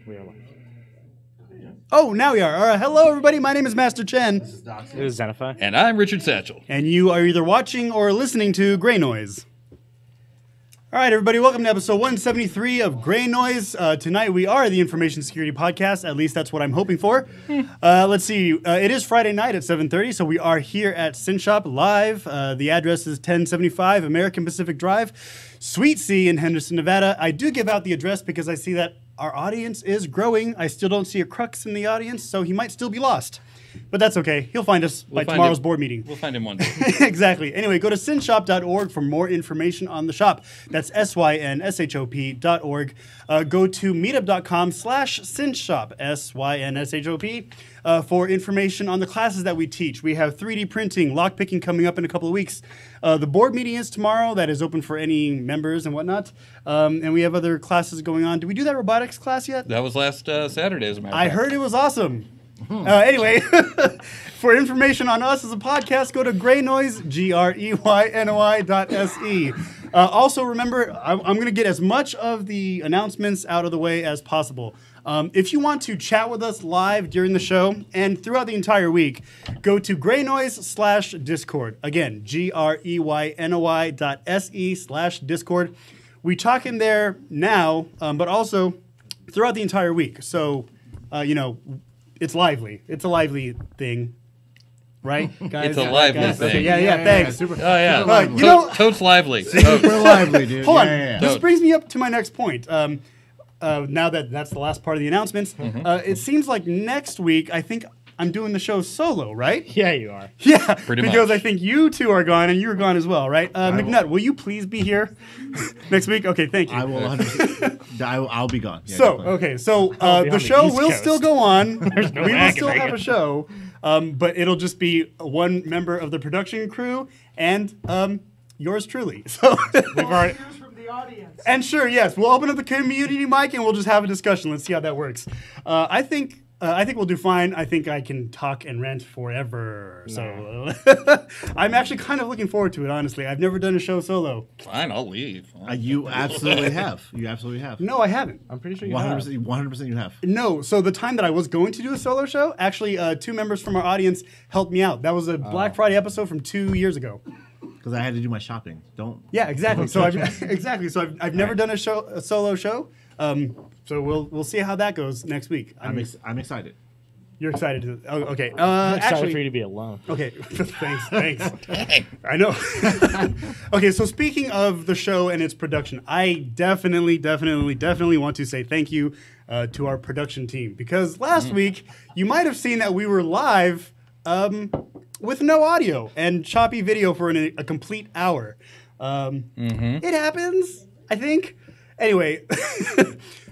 We are live. Oh, now we are. All right. Hello, everybody. My name is Master Chen. This is Xenify. And I'm Richard Satchel. And you are either watching or listening to Greynoise. All right, everybody. Welcome to episode 173 of Greynoise. Tonight we are the Information Security Podcast. At least that's what I'm hoping for. Let's see. It is Friday night at 7:30, so we are here at Synshop live. The address is 1075 American Pacific Drive, Suite C in Henderson, Nevada. I do give out the address because I see that our audience is growing. I still don't see a crux in the audience, so he might still be lost. But that's okay. He'll find us by tomorrow's board meeting. We'll find him one day. Exactly. Anyway, go to synshop.org for more information on the shop. That's synshop.org. Go to meetup.com/synshop, synshop, for information on the classes that we teach. We have 3D printing, lockpicking coming up in a couple of weeks. The board meeting is tomorrow. That is open for any members and whatnot. And we have other classes going on. Did we do that robotics class yet? That was last Saturday, as a matter of fact. I heard it was awesome. Anyway, for information on us as a podcast, go to Greynoise, GREYNOI.se. Also, remember, I'm going to get as much of the announcements out of the way as possible. If you want to chat with us live during the show and throughout the entire week, go to Greynoise/Discord. Again, GREYNOI.se/Discord. We talk in there now, but also throughout the entire week. So, it's lively. It's a lively thing, right, guys? It's a lively thing. Okay, yeah, thanks. Super. Oh, yeah. Totes lively. Super lively, dude. Hold on. Yeah. This brings me up to my next point. Now that that's the last part of the announcements, it seems like next week, I think I'm doing the show solo, right? Yeah, you are. Yeah, Pretty because much. I think you two are gone and you're gone as well, right? McNutt, will you please be here next week? Okay, thank you. I will 100%. I'll be gone. Yeah, So, definitely. okay, so I'll be the on the show East will Coast. still go on. There's no We way will I still can make have a it. show, but it'll just be one member of the production crew and yours truly. So We've already. From the audience. and sure, yes, we'll open up the community mic and we'll just have a discussion. Let's see how that works. I think we'll do fine. I think I can talk and rant forever. So I'm actually kind of looking forward to it, honestly. I've never done a show solo. Fine, I'll leave. You absolutely have. You absolutely have. No, I haven't. I'm pretty sure you have. 100% you have. No, so the time that I was going to do a solo show, actually, two members from our audience helped me out. That was a Black Friday episode from 2 years ago. Because I had to do my shopping. Don't. Yeah, exactly. So I've never done a solo show. So we'll see how that goes next week. I'm excited. You're excited to. Oh, okay. I'm excited Actually, for you to be alone. okay. Thanks. I know. Okay, so speaking of the show and its production, I definitely want to say thank you to our production team because last week you might have seen that we were live with no audio and choppy video for a complete hour. It happens, I think. Anyway,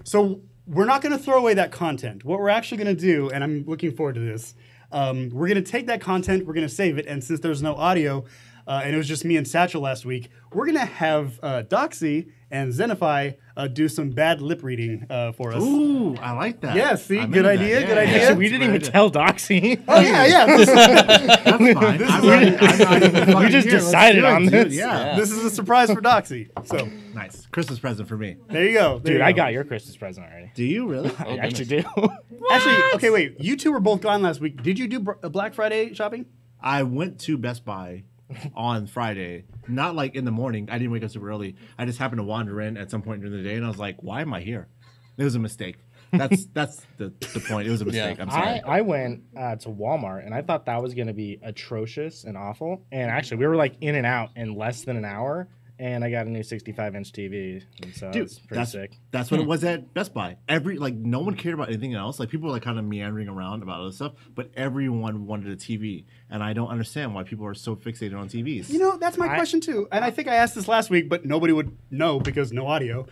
so we're not going to throw away that content. What we're actually going to do, and I'm looking forward to this, we're going to take that content, we're going to save it, and since there's no audio, and it was just me and Satchel last week, we're going to have Doxy and Zenify do some bad lip reading for us. Ooh, I like that. Yeah, see? I'm Good into that. idea, good idea. Actually, we didn't even tell Doxy. Oh, yeah. That's fine. I'm not even fucking We just here. Let's decided do it, on dude. this. Yeah. This is a surprise for Doxy. So, Nice. Christmas present for me. there you go. There Dude, you I go. got your Christmas present already. Do you really? Oh, I actually goodness. do. Actually, okay, wait. You two were both gone last week. Did you do Black Friday shopping? I went to Best Buy on Friday, not like in the morning. I didn't wake up super early. I just happened to wander in at some point during the day, and I was like, "Why am I here?" It was a mistake. That's the point. It was a mistake. Yeah. I'm sorry. I went to Walmart and I thought that was going to be atrocious and awful. And actually, we were like in and out in less than an hour. And I got a new 65-inch TV. And so Dude, it's pretty sick. That's what it was at Best Buy. No one cared about anything else. Like people were like kind of meandering around about other stuff, but everyone wanted a TV, and I don't understand why people are so fixated on TVs. You know, that's my question too. And I think I asked this last week, but nobody would know because no audio.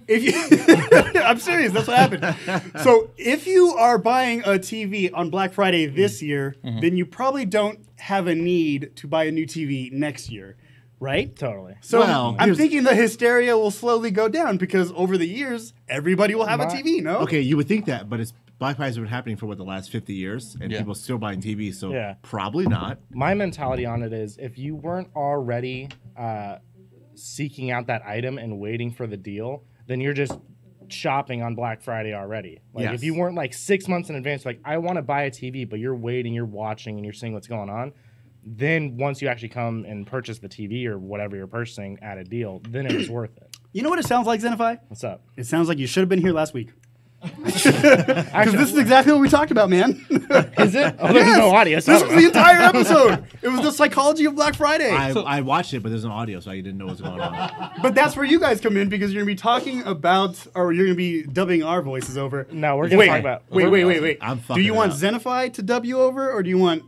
If you, I'm serious, that's what happened. So if you are buying a TV on Black Friday this year, then you probably don't have a need to buy a new TV next year, right? Totally. So Well, I'm here's- thinking the hysteria will slowly go down because over the years, everybody will have a My- TV, no? Okay, you would think that, but it's Black Fridays have been happening for the last 50 years, and Yeah. people still buying TVs, so Yeah. probably not. My mentality on it is if you weren't already seeking out that item and waiting for the deal, then you're just shopping on Black Friday already. Like Yes. if you weren't like 6 months in advance, like I want to buy a TV, but you're waiting, you're watching, and you're seeing what's going on. Then once you actually come and purchase the TV or whatever you're purchasing at a deal, then it was worth it. You know what it sounds like, Zenify? What's up? It sounds like you should have been here last week. Because this is exactly what we talked about, man. Is it? Oh, there's no audio. So This was the entire episode. It was the psychology of Black Friday. I watched it, but there's no audio, so I didn't know what's going on. But that's where you guys come in because you're going to be talking about, or you're going to be dubbing our voices over. No, we're gonna talk about. Wait. I'm Do fucking you want it up. Zenify to dub you over, or do you want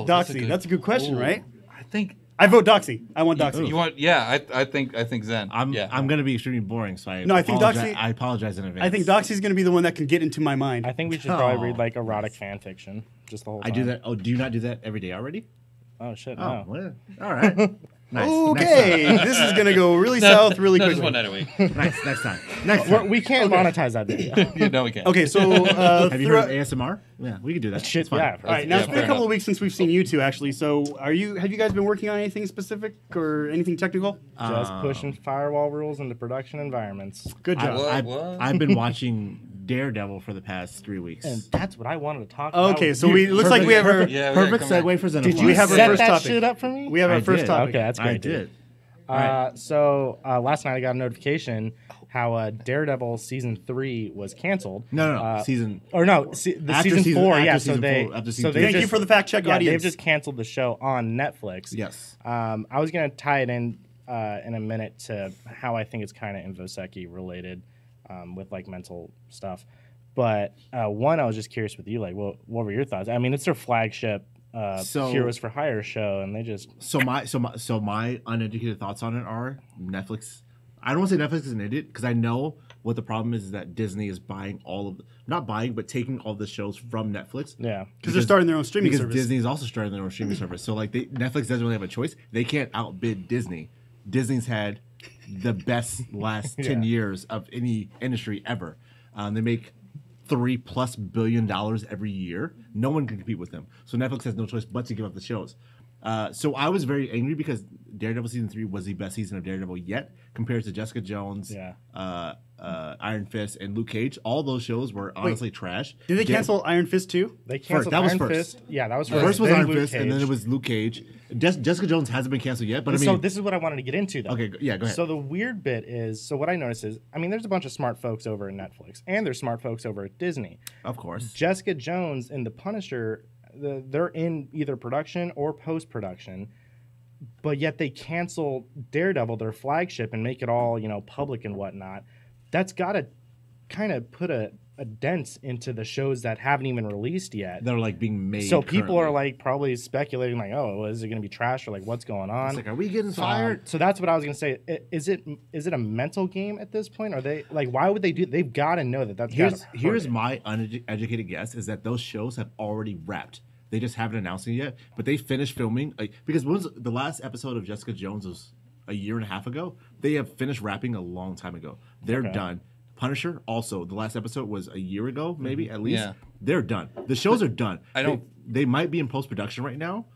that's a Doxy? good- That's a good question, Ooh. right? I think I vote Doxy. I want Doxy. you want. Yeah, I think Zen. I'm gonna be extremely boring, so I No, I think apologize. Doxy- I apologize in advance. I think Doxy's going to be the one that can get into my mind. I think we should probably Oh. read like erotic fan fiction just the whole time. I do that. Oh, do you not do that every day already? Oh shit! Oh, No. well, all right. Nice. Okay, this is going to go really south really Just quickly. one night a week. Next time. Next time. We can't monetize that video. No, we can't. Okay, so Have you heard of ASMR? Yeah, we can do that. Shit, It's fine. yeah. All right, now Yeah, it's been fair a couple enough. of weeks since we've seen you two, actually. So, have you guys been working on anything specific or anything technical? Just pushing firewall rules into production environments. Good job. What? I've been watching Daredevil for the past 3 weeks. And that's what I wanted to talk about. Okay, so it looks like we have our Yeah, perfect come segue for Xenophon. Did you We have our set first that topic. shit up for me? we have our I first did. topic. Okay, that's great. I dude. did. So last night I got a notification how Daredevil season 3 was canceled. No. Season. Or no, the After season season- 4. after Yeah, so season they. four- after so season they three. Thank you just, for the fact check, yeah, audience. they've just canceled the show on Netflix. Yes. I was gonna tie it in a minute to how I think it's kind of InfoSecchi related with like mental stuff. But one, I was just curious with you, like, what were your thoughts? I mean, it's their flagship So- Heroes for Hire show, and they just So my uneducated thoughts on it are Netflix. I don't want to say Netflix is an idiot because I know what the problem is that Disney is buying not buying, but taking all the shows from Netflix. yeah. Because they're starting their own streaming Because service. Disney is also starting their own streaming service. So like Netflix doesn't really have a choice. They can't outbid Disney. Disney's had the best last 10 years of any industry ever. They make $3+ billion every year. No one can compete with them. So Netflix has no choice but to give up the shows. So I was very angry because Daredevil season 3 was the best season of Daredevil yet, compared to Jessica Jones, Iron Fist, and Luke Cage. All those shows were honestly trash. Did they cancel Iron Fist too? They canceled That was Iron first. Fist. Yeah, that was The first. first was Then Iron Luke Fist, and then Cage. it was Luke Cage. Jessica Jones hasn't been canceled yet, but I mean, So this is what I wanted to get into, though. okay, yeah, go ahead. So the weird bit is, so what I noticed is, I mean, there's a bunch of smart folks over at Netflix, and there's smart folks over at Disney. Of course, Jessica Jones and The Punisher, they're in either production or post-production, but yet they cancel Daredevil, their flagship, and make it all, public and whatnot. That's got to kind of put a dent into the shows that haven't even released yet. they're like being made. So people currently. are like probably speculating, like, oh, is it going to be trash, or like what's going on? It's like, are we getting fired? So that's what I was going to say. Is it a mental game at this point? Are they like, why would they do? They've got to know that that's Here's my uneducated guess is that those shows have already wrapped. They just haven't announced it yet, but they finished filming. Because when was the last episode of Jessica Jones was a year and a half ago. They have finished wrapping a long time ago. They're done. Punisher also, the last episode was a year ago, maybe at least. Yeah. They're done. The shows are done. I don't- They might be in post production right now.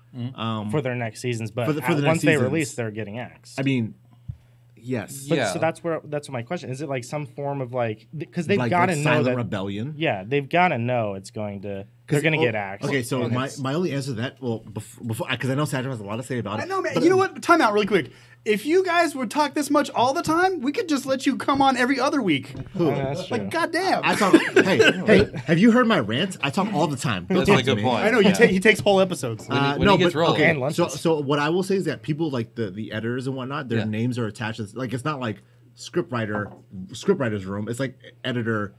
for their next seasons, but for the next once they seasons. release, they're getting axed. I mean, yes. But, Yeah. So that's my question. Is it like some form of like, because they've Like got to know Silent that Rebellion. yeah, they've got to know it's going to they're going to get axed. Okay, so And my it's- only answer to that, well, before because I know Sandra has a lot to say about it. I know, man. but- You know what? Time out really quick. If you guys would talk this much all the time, we could just let you come on every other week. that's true. Like, goddamn. I talk. hey, have you heard my rants? I talk all the time. Don't That's talk a to good me. point. I know he takes whole episodes. When he gets rolling. okay. And lunches. So what I will say is that people like the editors and whatnot, their Yeah. names are attached. To, like it's not like scriptwriter's room. It's like editor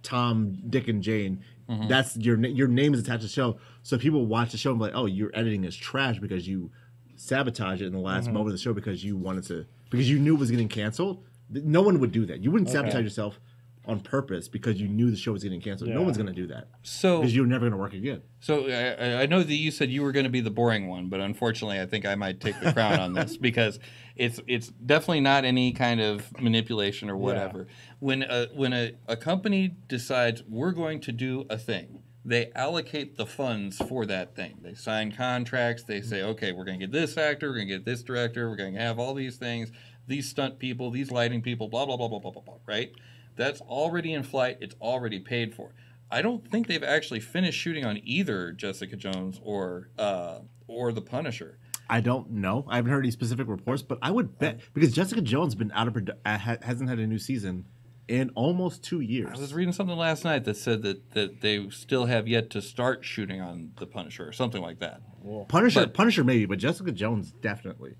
Tom, Dick, and Jane. Mm-hmm. That's your name is attached to the show. So people watch the show and be like, oh, your editing is trash because you sabotage it in the last Mm-hmm. moment of the show because you wanted to because you knew it was getting canceled. No one would do that. You wouldn't sabotage yourself on purpose because you knew the show was getting canceled. No Yeah. one's going to do that So, because you're never going to work again. so I know that you said you were going to be the boring one, but unfortunately, I think I might take the crown on this because it's definitely not any kind of manipulation or whatever. When a company decides we're going to do a thing, they allocate the funds for that thing. They sign contracts. They say, okay, we're going to get this actor, we're going to get this director, we're going to have all these things, these stunt people, these lighting people, blah blah blah blah blah blah blah. Right? That's already in flight. It's already paid for. I don't think they've actually finished shooting on either Jessica Jones or The Punisher. I don't know. I haven't heard any specific reports, but I would bet because Jessica Jones been out of hasn't had a new season in almost 2 years. I was reading something last night that said that they still have yet to start shooting on The Punisher or something like that. Punisher maybe, but Jessica Jones definitely.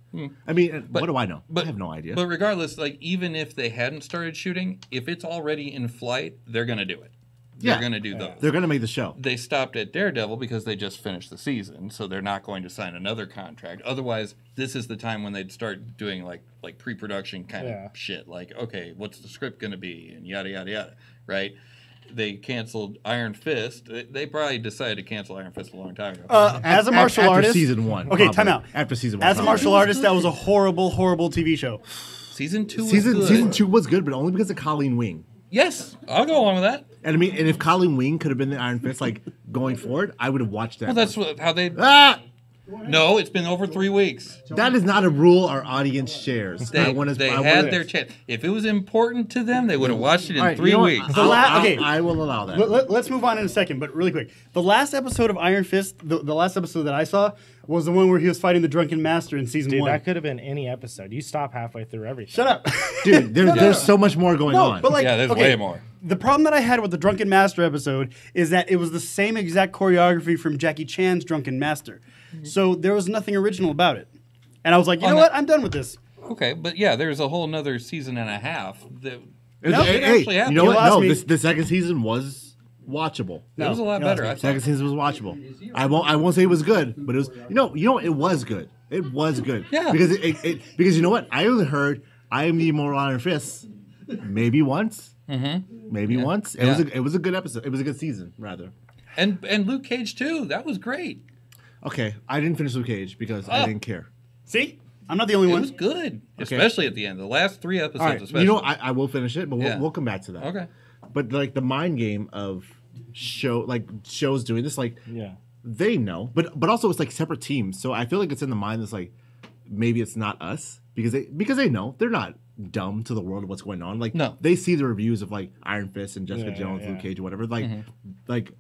I mean, what do I know? I have no idea. But regardless, like even if they hadn't started shooting, if it's already in flight, they're going to do it. They're going to do those. They're going to make the show. They stopped at Daredevil because they just finished the season, so they're not going to sign another contract. Otherwise, this is the time when they'd start doing like pre-production kind of shit. Like, okay, what's the script going to be, and yada yada yada, right? They canceled Iron Fist. They probably decided to cancel Iron Fist a long time ago. As a martial after artist, season one. Okay, probably. time out. After season one. As a probably. martial artist, that was a horrible, horrible TV show. Season 2 was season good. season 2 was good, but only because of Colleen Wing. Yes, I'll go along with that. And I mean, and if Colleen Wing could have been the Iron Fist, like going forward, I would have watched that. Well, that's how they. Ah, No, it's been over 3 weeks. that is not a rule our audience shares. They had their chance. If it was important to them, they would have watched it in All right, 3 you know what? weeks. Okay. I will allow that. Let's move on in a second, but really quick. The last episode of Iron Fist, the last episode that I saw, was the one where he was fighting the Drunken Master in season Dude, 1. that could have been any episode. You stop halfway through everything. Shut up. Dude, there's so much more going on. But like, Yeah, there's okay, way more. The problem that I had with the Drunken Master episode is that it was the same exact choreography from Jackie Chan's Drunken Master. So there was nothing original about it. And I was like, you know what? I'm done with this. Okay, but yeah, there's a whole nother season and a half that Hey, actually you happened. know You what? lost No, me. the second season was watchable. it was a lot No, better. I Second thought. season was watchable. I won't say it was good, but it was it was good. It was good. Yeah. Because because you know what? I only heard I am the Immortal Iron Fist maybe once. Maybe once. It was a good episode. It was a good season, rather. And Luke Cage too. That was great. Okay, I didn't finish Luke Cage because I didn't care. See? I'm not the only It one. was good, especially at the end. The last 3 episodes, All right, especially. you know I will finish it, but Yeah. we'll come back to that. Okay. But like the mind game of shows doing this, like Yeah. they know, but also it's like separate teams. So I feel like it's in the mind that's like maybe it's not us because they know they're not dumb to the world of what's going on. Like they see the reviews of like Iron Fist and Jessica Jones, Luke Cage, or whatever. Like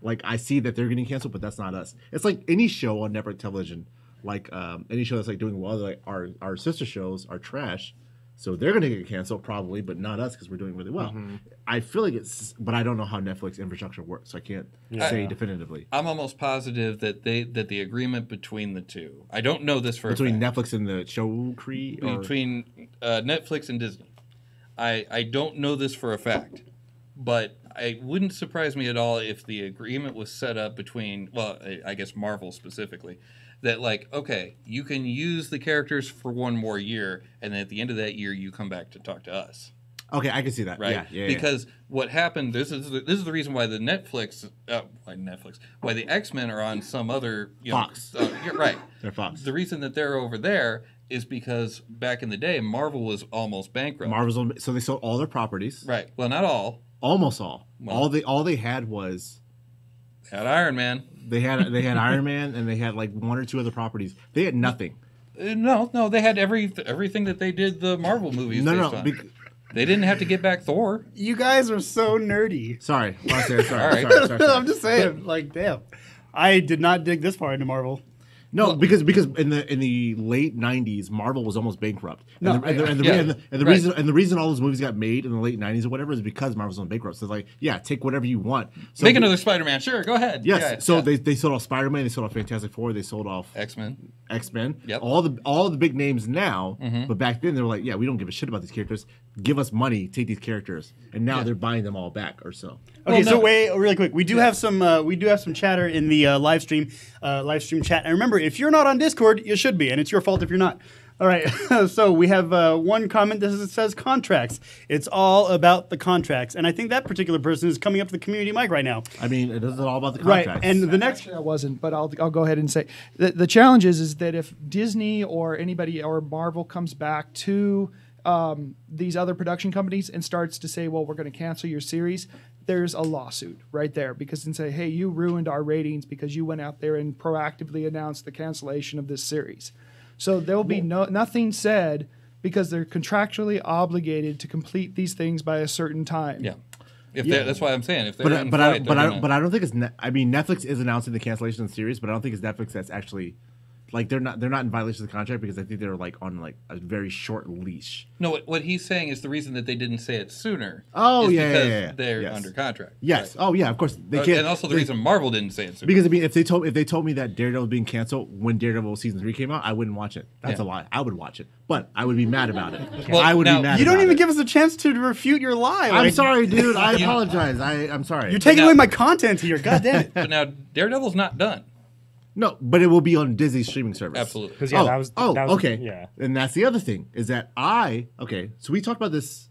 like I see that they're getting canceled, but that's not us. It's like any show on network television, like any show that's like doing well. Like our sister shows are trash. So they're going to get canceled probably, but not us because we're doing really well. I feel like it's, but I don't know how Netflix infrastructure works, so I can't say definitively. I'm almost positive that the agreement between the two. I don't know this for between a fact. Netflix and the show between Netflix and Disney. I don't know this for a fact, but it wouldn't surprise me at all if the agreement was set up between, well, I guess Marvel specifically. That like, okay, you can use the characters for one more year, and then at the end of that year, you come back to talk to us. Okay, I can see that. Right? Yeah. Because what happened, this is the reason why the why the X-Men are on some other Fox. You're right. They're Fox. The reason that they're over there is because back in the day, Marvel was almost bankrupt. So they sold all their properties. Right. Well, not all. Almost all. Well, all they had was. Had Iron Man. They had Iron Man, and they had like one or two other properties. They had nothing. No, they had everything that they did the Marvel movies. No. They didn't have to get back Thor. You guys are so nerdy. Sorry. Sorry. All right. Sorry. I'm just saying, like, damn. I did not dig this far into Marvel. No, because in the late '90s, Marvel was almost bankrupt. The reason all those movies got made in the late '90s or whatever is because Marvel's on bankrupt. So it's like, yeah, take whatever you want. So Make another Spider-Man, sure, go ahead. Yes. They sold off Spider-Man, they sold off Fantastic Four, they sold off X-Men. Yep. All the big names now, but back then they were like, yeah, we don't give a shit about these characters. Give us money, take these characters, and now they're buying them all back or so. Okay, so wait, really quick. We do have some chatter in the live stream chat. And remember, if you're not on Discord, you should be, and it's your fault if you're not. All right, so we have one comment that says contracts. It's all about the contracts, and I think that particular person is coming up to the community mic right now. I mean, it is all about the contracts. Right, and the next... Actually, I wasn't, but I'll go ahead and say the challenge is that if Disney or anybody or Marvel comes back to these other production companies and starts to say, well, we're going to cancel your series, there's a lawsuit right there because then say, hey, you ruined our ratings because you went out there and proactively announced the cancellation of this series. So there'll be nothing said because they're contractually obligated to complete these things by a certain time. Yeah. That's why I'm saying if they're but I don't think it's. I mean, Netflix is announcing the cancellation of the series, but I don't think it's Netflix that's actually. Like they're not in violation of the contract because I think they're like on like a very short leash. No, what he's saying is the reason that they didn't say it sooner. Oh, is yeah, because they're under contract. Yes. Right. Oh yeah, of course they can't. And also the reason Marvel didn't say it sooner. Because I mean, if they told me that Daredevil was being canceled when Daredevil season 3 came out, I wouldn't watch it. That's a lie. I would watch it, but I would be mad about it. Well, I would be mad. You don't about even it. give us a chance to refute your lie. I'm sorry, dude. I apologize. I'm sorry. You're taking away my content here. God damn it. But now Daredevil's not done. No, but it will be on Disney's streaming service. Absolutely. Because that was okay. Yeah. And that's the other thing is that so we talked about this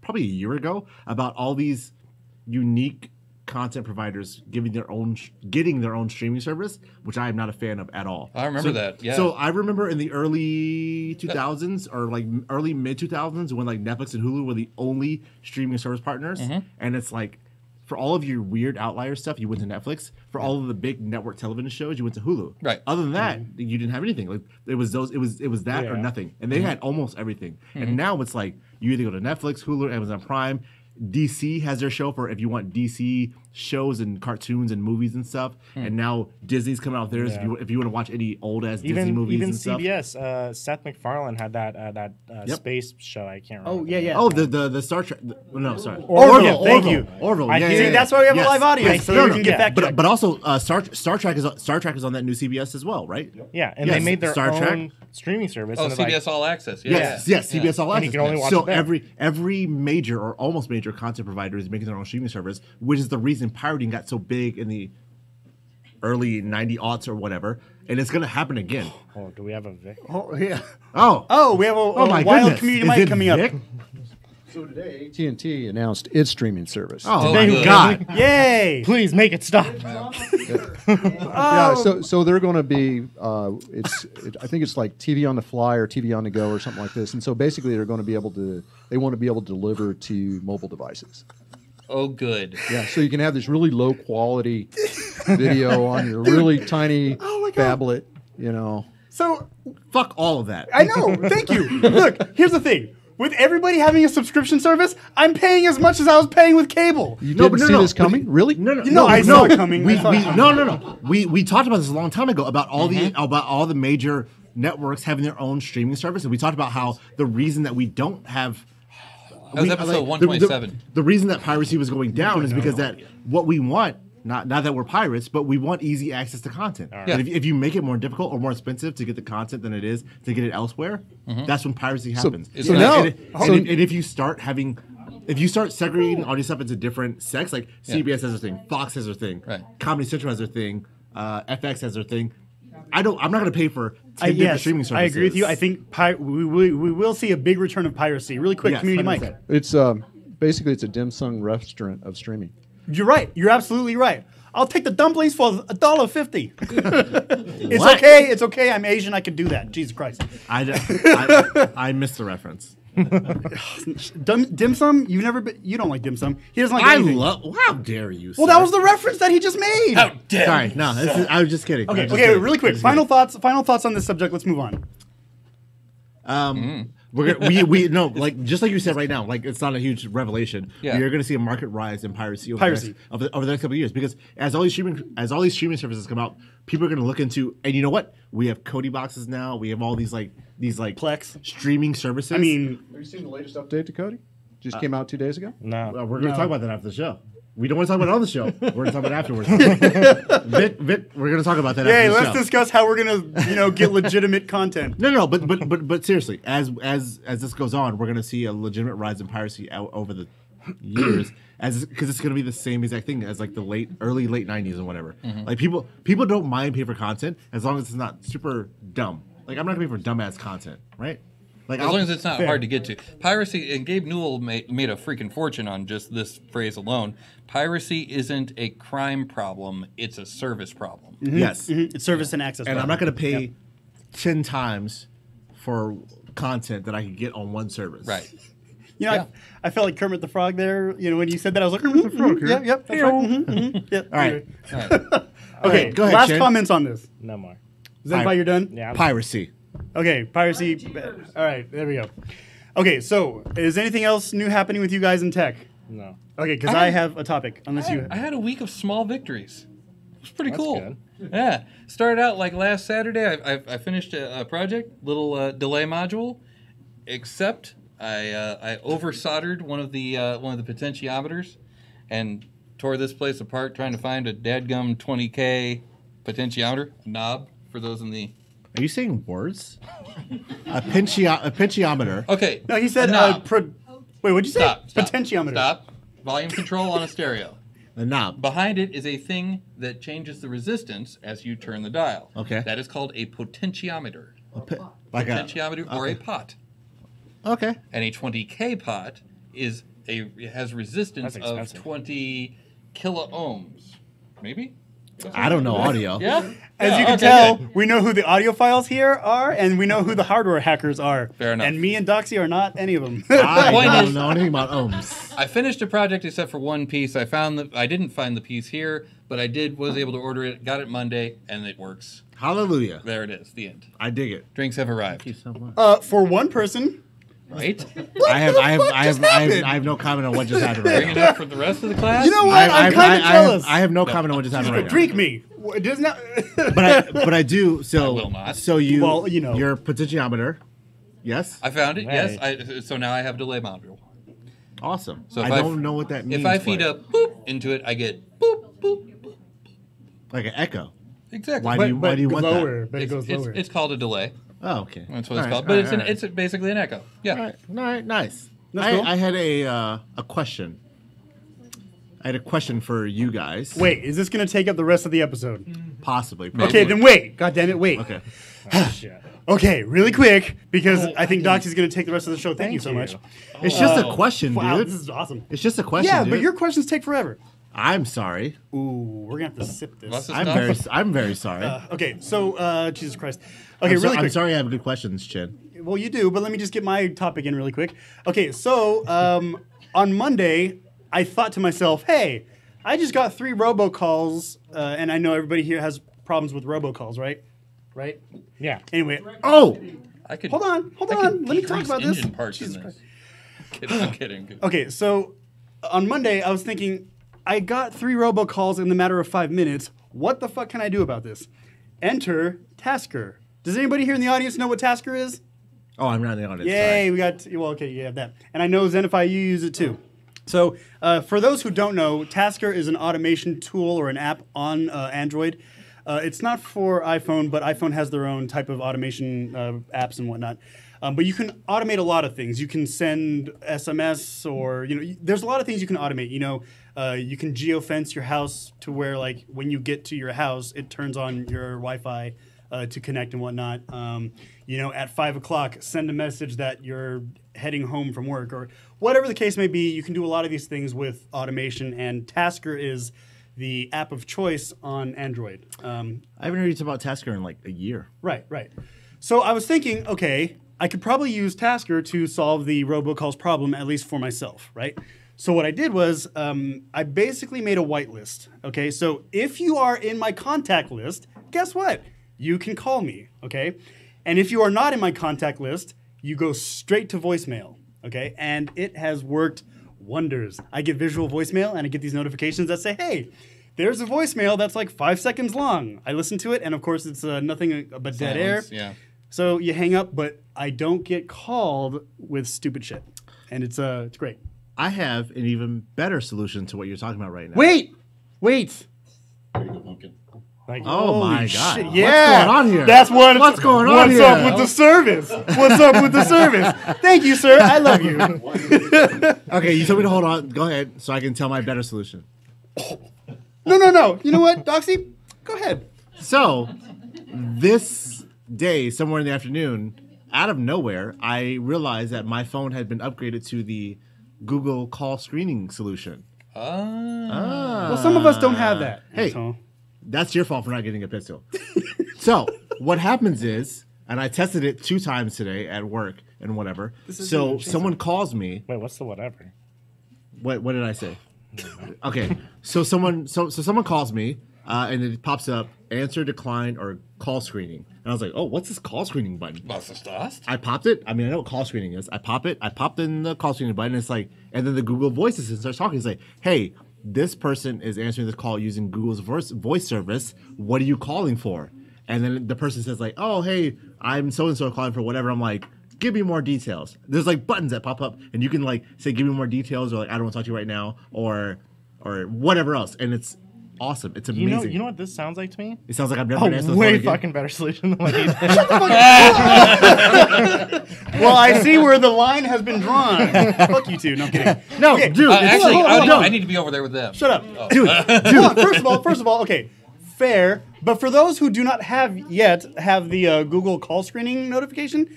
probably a year ago about all these unique content providers getting their own streaming service, which I am not a fan of at all. I remember that. Yeah. So I remember in the early 2000s or like early mid 2000s when like Netflix and Hulu were the only streaming service partners, and it's like. For all of your weird outlier stuff, you went to Netflix. For all of the big network television shows, you went to Hulu. Right. Other than that, you didn't have anything. Like it was that or nothing, and they had almost everything. And now it's like you either go to Netflix, Hulu, Amazon Prime. DC has their show for if you want DC shows and cartoons and movies and stuff. And now Disney's coming out with theirs if you want to watch any old ass Disney movies and stuff. Even CBS, Seth MacFarlane had that space show. I can't remember. Oh yeah. Oh, the Star Trek. No, sorry. Orville. Thank you. Orville. See, that's why we have a live audience, so we can get back. But also Star Trek is on that new CBS as well, right? Yeah, and they made their own streaming service. Oh, and CBS All Access. Yes, CBS All Access. And you can only watch so it every major or almost major content provider is making their own streaming service, which is the reason pirating got so big in the early 90s or whatever, and it's going to happen again. Oh, do we have a Vic? Oh yeah. Oh, we have a my wild goodness. community Is mic it coming up. Vic? So today, AT&T announced its streaming service. Oh, Thank my God. Yay! Please make it stop. Yeah, so they're going to be, I think it's like TV on the fly or TV on the go or something like this. And so basically they want to be able to deliver to mobile devices. Oh, good. Yeah, so you can have this really low quality video on your really tiny phablet, you know. So Fuck all of that. I know. Thank you. Look, here's the thing. With everybody having a subscription service, I'm paying as much as I was paying with cable. You didn't see this coming? Really? No, I saw it coming. We, I saw it coming. no. We talked about this a long time ago about all the major networks having their own streaming service, and we talked about how the reason that we don't have That was episode 127. The reason that piracy was going down is because that what we want. Not that we're pirates, but we want easy access to content. Yeah. And if you make it more difficult or more expensive to get the content than it is to get it elsewhere, that's when piracy happens. So now- and if you start segregating all these stuff into different sects, like CBS has their thing, Fox has their thing, Right. Comedy Central has their thing, FX has their thing. I'm not going to pay for 10 different streaming services. I agree with you. I think we will see a big return of piracy. Really quick, Yes, Community 100%. Mike. It's basically it's a dim sum restaurant of streaming. You're right. You're absolutely right. I'll take the dumplings for $1.50. It's What? okay. It's okay. I'm Asian. I can do that. Jesus Christ. I missed the reference. Dim sum? You don't like dim sum. He doesn't like I anything. love. How dare you? Well, that was the reference that he just made. How dare Sorry. you. No, I was just kidding. I Okay. was just Okay. kidding. Really quick. Final thoughts on this subject. Let's move on. We're gonna, we no, like just like you said right now, like it's not a huge revelation. Yeah. We are going to see a market rise in piracy over Piracy. the next couple of years because as all these streaming services come out, people are going to look into. And you know what? We have Cody boxes now. We have all these Plex streaming services. I mean, Have you seen the latest update to Cody? Just came out 2 days ago. No. we're going to talk about that after the show. We don't want to talk about it on the show. We're going to talk about it afterwards. Vic, we're going to talk about that. hey, after the let's show. discuss how we're gonna, get legitimate content. No, but seriously, as this goes on, we're gonna see a legitimate rise in piracy over the years, because it's gonna be the same exact thing as like the early late '90s and whatever. Like people don't mind paying for content as long as it's not super dumb. Like I'm not gonna pay for dumbass content, right? Like As long as it's not hard to get to. Piracy, and Gabe Newell made a freaking fortune on just this phrase alone. Piracy isn't a crime problem, it's a service problem. yes, It's service and access. and I'm problem. not gonna pay 10 times for content that I can get on one service. Right. Yeah. I felt like Kermit the Frog there. When you said that, I was like, Kermit the Frog here. Yep, that's right. Yep. All right. All right. Okay, Go ahead, last Shane. comments on this. No more. Is that why you're done? Yeah. Piracy. Okay, piracy. All right, there we go. Okay, so is anything else new happening with you guys in tech? No. Okay, because I have a topic. Unless you. I had a week of small victories. It was pretty cool. good. Yeah. Started out like last Saturday. I finished a project, little delay module, except I over soldered one of the potentiometers and tore this place apart trying to find a dadgum 20K potentiometer knob for those in the. Are you saying words? a potentiometer. Okay. No, he said. a knob. Wait, what'd you say? Stop. Potentiometer. Stop. Volume control on a stereo. A knob. Behind it is a thing that changes the resistance as you turn the dial. Okay. That is called a potentiometer. Like a Potentiometer or a pot. okay. And a 20K pot has resistance That's of expensive. 20 kiloohms. Maybe? I don't know audio. Yeah? As Yeah, you can okay, tell, good. we know who the audiophiles here are, and we know who the hardware hackers are. Fair enough. And me and Doxy are not any of them. I point don't is- know anything about ohms. I finished a project except for one piece. I didn't find the piece here, but was able to order it, got it Monday, and it works. Hallelujah. There it is, the end. I dig it. Drinks have arrived. Thank you so much. For one person, Right? I have no comment on what just happened right Bring it now. up for the rest of the class? you know what? I'm kind of jealous. I have no comment on what just happened right now. Drink me. It does not. But I do. So I will not. So you. Well, you know. Your potentiometer. Yes. I found it, Right. yes. So now I have delay module. Awesome. So I if don't know what that means. If I feed but- a boop into it, I get boop, boop, boop. like an echo. Exactly. Why do you want lower, that? But it goes lower. It's called a delay. Oh, okay. That's what it's All called. right, But all right. it's basically an echo. Yeah. All right, nice. That's cool. I had a question. I had a question for you guys. Wait, is this going to take up the rest of the episode? Possibly. Okay, then wait. God damn it, wait. Okay. Oh, shit. Okay, really quick, because I think Doxy's going to take the rest of the show. Thank you so much. It's just a question, Wow, dude. this is awesome. It's just a question, Yeah, dude. but your questions take forever. I'm sorry. Ooh, we're going to have to sip What's this. this I'm very sorry. Okay, so, Jesus Christ. Okay, I'm, really quick. I'm sorry I have good questions, Chin. Well, you do, but let me just get my topic in really quick. Okay, so on Monday, I thought to myself, hey, I just got 3 robocalls, and I know everybody here has problems with robocalls, right? Right? Yeah. Anyway, Oh, I could. hold on. I Let could me talk decrease about this. engine parts in Jesus this. I'm kidding. Okay, so on Monday, I was thinking, I got 3 robocalls in the matter of 5 minutes. What the fuck can I do about this? Enter Tasker. Does anybody here in the audience know what Tasker is? oh, I'm not in the audience. Yay, Sorry. we got, well, okay, you have that. And I know Zenify, you use it too. So for those who don't know, Tasker is an automation tool or an app on Android. It's not for iPhone, but iPhone has their own type of automation apps and whatnot. But you can automate a lot of things. You can send SMS or, there's a lot of things you can automate. You can geofence your house to where, like, when you get to your house, it turns on your Wi-Fi to connect and whatnot. At 5 o'clock, send a message that you're heading home from work or whatever the case may be. You can do a lot of these things with automation, and Tasker is the app of choice on Android. I haven't heard about Tasker in like a year. Right. So I was thinking, okay, I could probably use Tasker to solve the robocalls problem, at least for myself, right? So what I did was I basically made a whitelist, okay? So if you are in my contact list, guess what? You can call me, okay? And if you are not in my contact list, you go straight to voicemail, okay? And it has worked wonders. I get visual voicemail, and I get these notifications that say, hey, there's a voicemail that's like 5 seconds long. I listen to it, and of course, it's nothing but dead air. Silence, yeah. So you hang up, but I don't get called with stupid shit. And it's great. I have an even better solution to what you're talking about right now. Wait! There you go, pumpkin. Like, Oh my Holy god. shit, What's yeah. going on here? That's what. What's going on What's here? up with the service? What's up with the service? Thank you, sir. I love you. Okay, you told me to hold on. Go ahead, so I can tell my better solution. No. You know what, Doxy? Go ahead. So, this day, somewhere in the afternoon, out of nowhere, I realized that my phone had been upgraded to the Google call screening solution. Well, some of us don't have that. Hey. So. That's your fault for not getting a pistol. So, what happens is, and I tested it 2 times today at work and whatever. So, someone calls me. wait, what's the whatever? What did I say? Okay, so someone calls me, and it pops up answer, decline, or call screening. And I was like, oh, what's this call screening button? Was das das? I popped it. I mean, I know what call screening is. I popped in the call screening button. And it's like, and then the Google Voice Assistant starts talking. It's like, hey, this person is answering this call using Google's voice service. What are you calling for? And then the person says like, oh, hey, I'm so-and-so calling for whatever. I'm like, give me more details. There's like buttons that pop up and you can like say, give me more details, or like, I don't want to talk to you right now, or whatever else. And it's awesome. It's amazing. You know what this sounds like to me? It sounds like I've never been answered the phone Way again. fucking better solution than what you did. Well, I see where the line has been drawn. Fuck you two. No, I'm kidding. No, Okay. dude. Actually, hold on. I need to be over there with them. Shut up. Oh. dude. Hold on. First of all, okay, fair. But for those who do not have the Google call screening notification,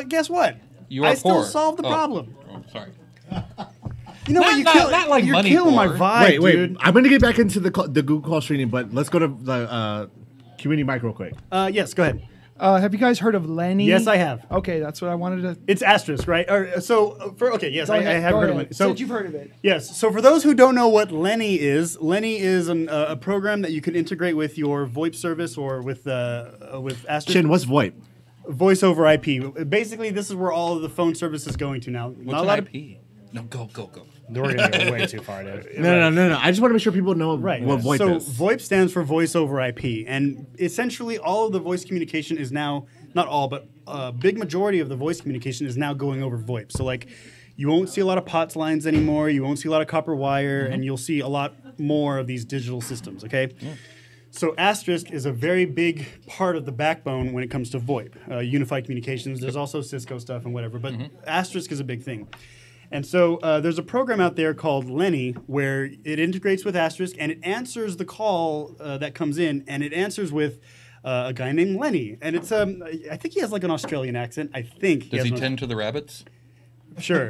guess what? You are I still poor. solved the Oh. problem. Oh, sorry. You know what? Not like you're money killing my poor. vibe, Wait. dude. I'm going to get back into the Google call screening, but let's go to the community mic real quick. Yes, go ahead. Have you guys heard of Lenny? Yes, I have. Okay, that's what I wanted to. It's asterisk, right? Yes, Go I ahead, have go heard of ahead. it. So Since you've heard of it. yes. So for those who don't know what Lenny is a program that you can integrate with your VoIP service or with asterisk. Chin, what's VoIP? Voice over IP. Basically, this is where all of the phone service is going to now. What's Not a an lot of IP? No, go. We're gonna go way too far, dude. No. I just want to make sure people know Right. what VoIP so is. VoIP stands for voice over IP, and essentially all of the voice communication is now, not all, but a big majority of the voice communication is now going over VoIP. So like, you won't see a lot of POTS lines anymore. You won't see a lot of copper wire, and you'll see a lot more of these digital systems. Okay. Yeah. So Asterisk is a very big part of the backbone when it comes to VoIP, unified communications. There's also Cisco stuff and whatever, but Asterisk is a big thing. And so there's a program out there called Lenny where it integrates with Asterisk and it answers the call that comes in, and it answers with a guy named Lenny. And it's I think he has like an Australian accent. I think. Does he tend to the rabbits? Sure.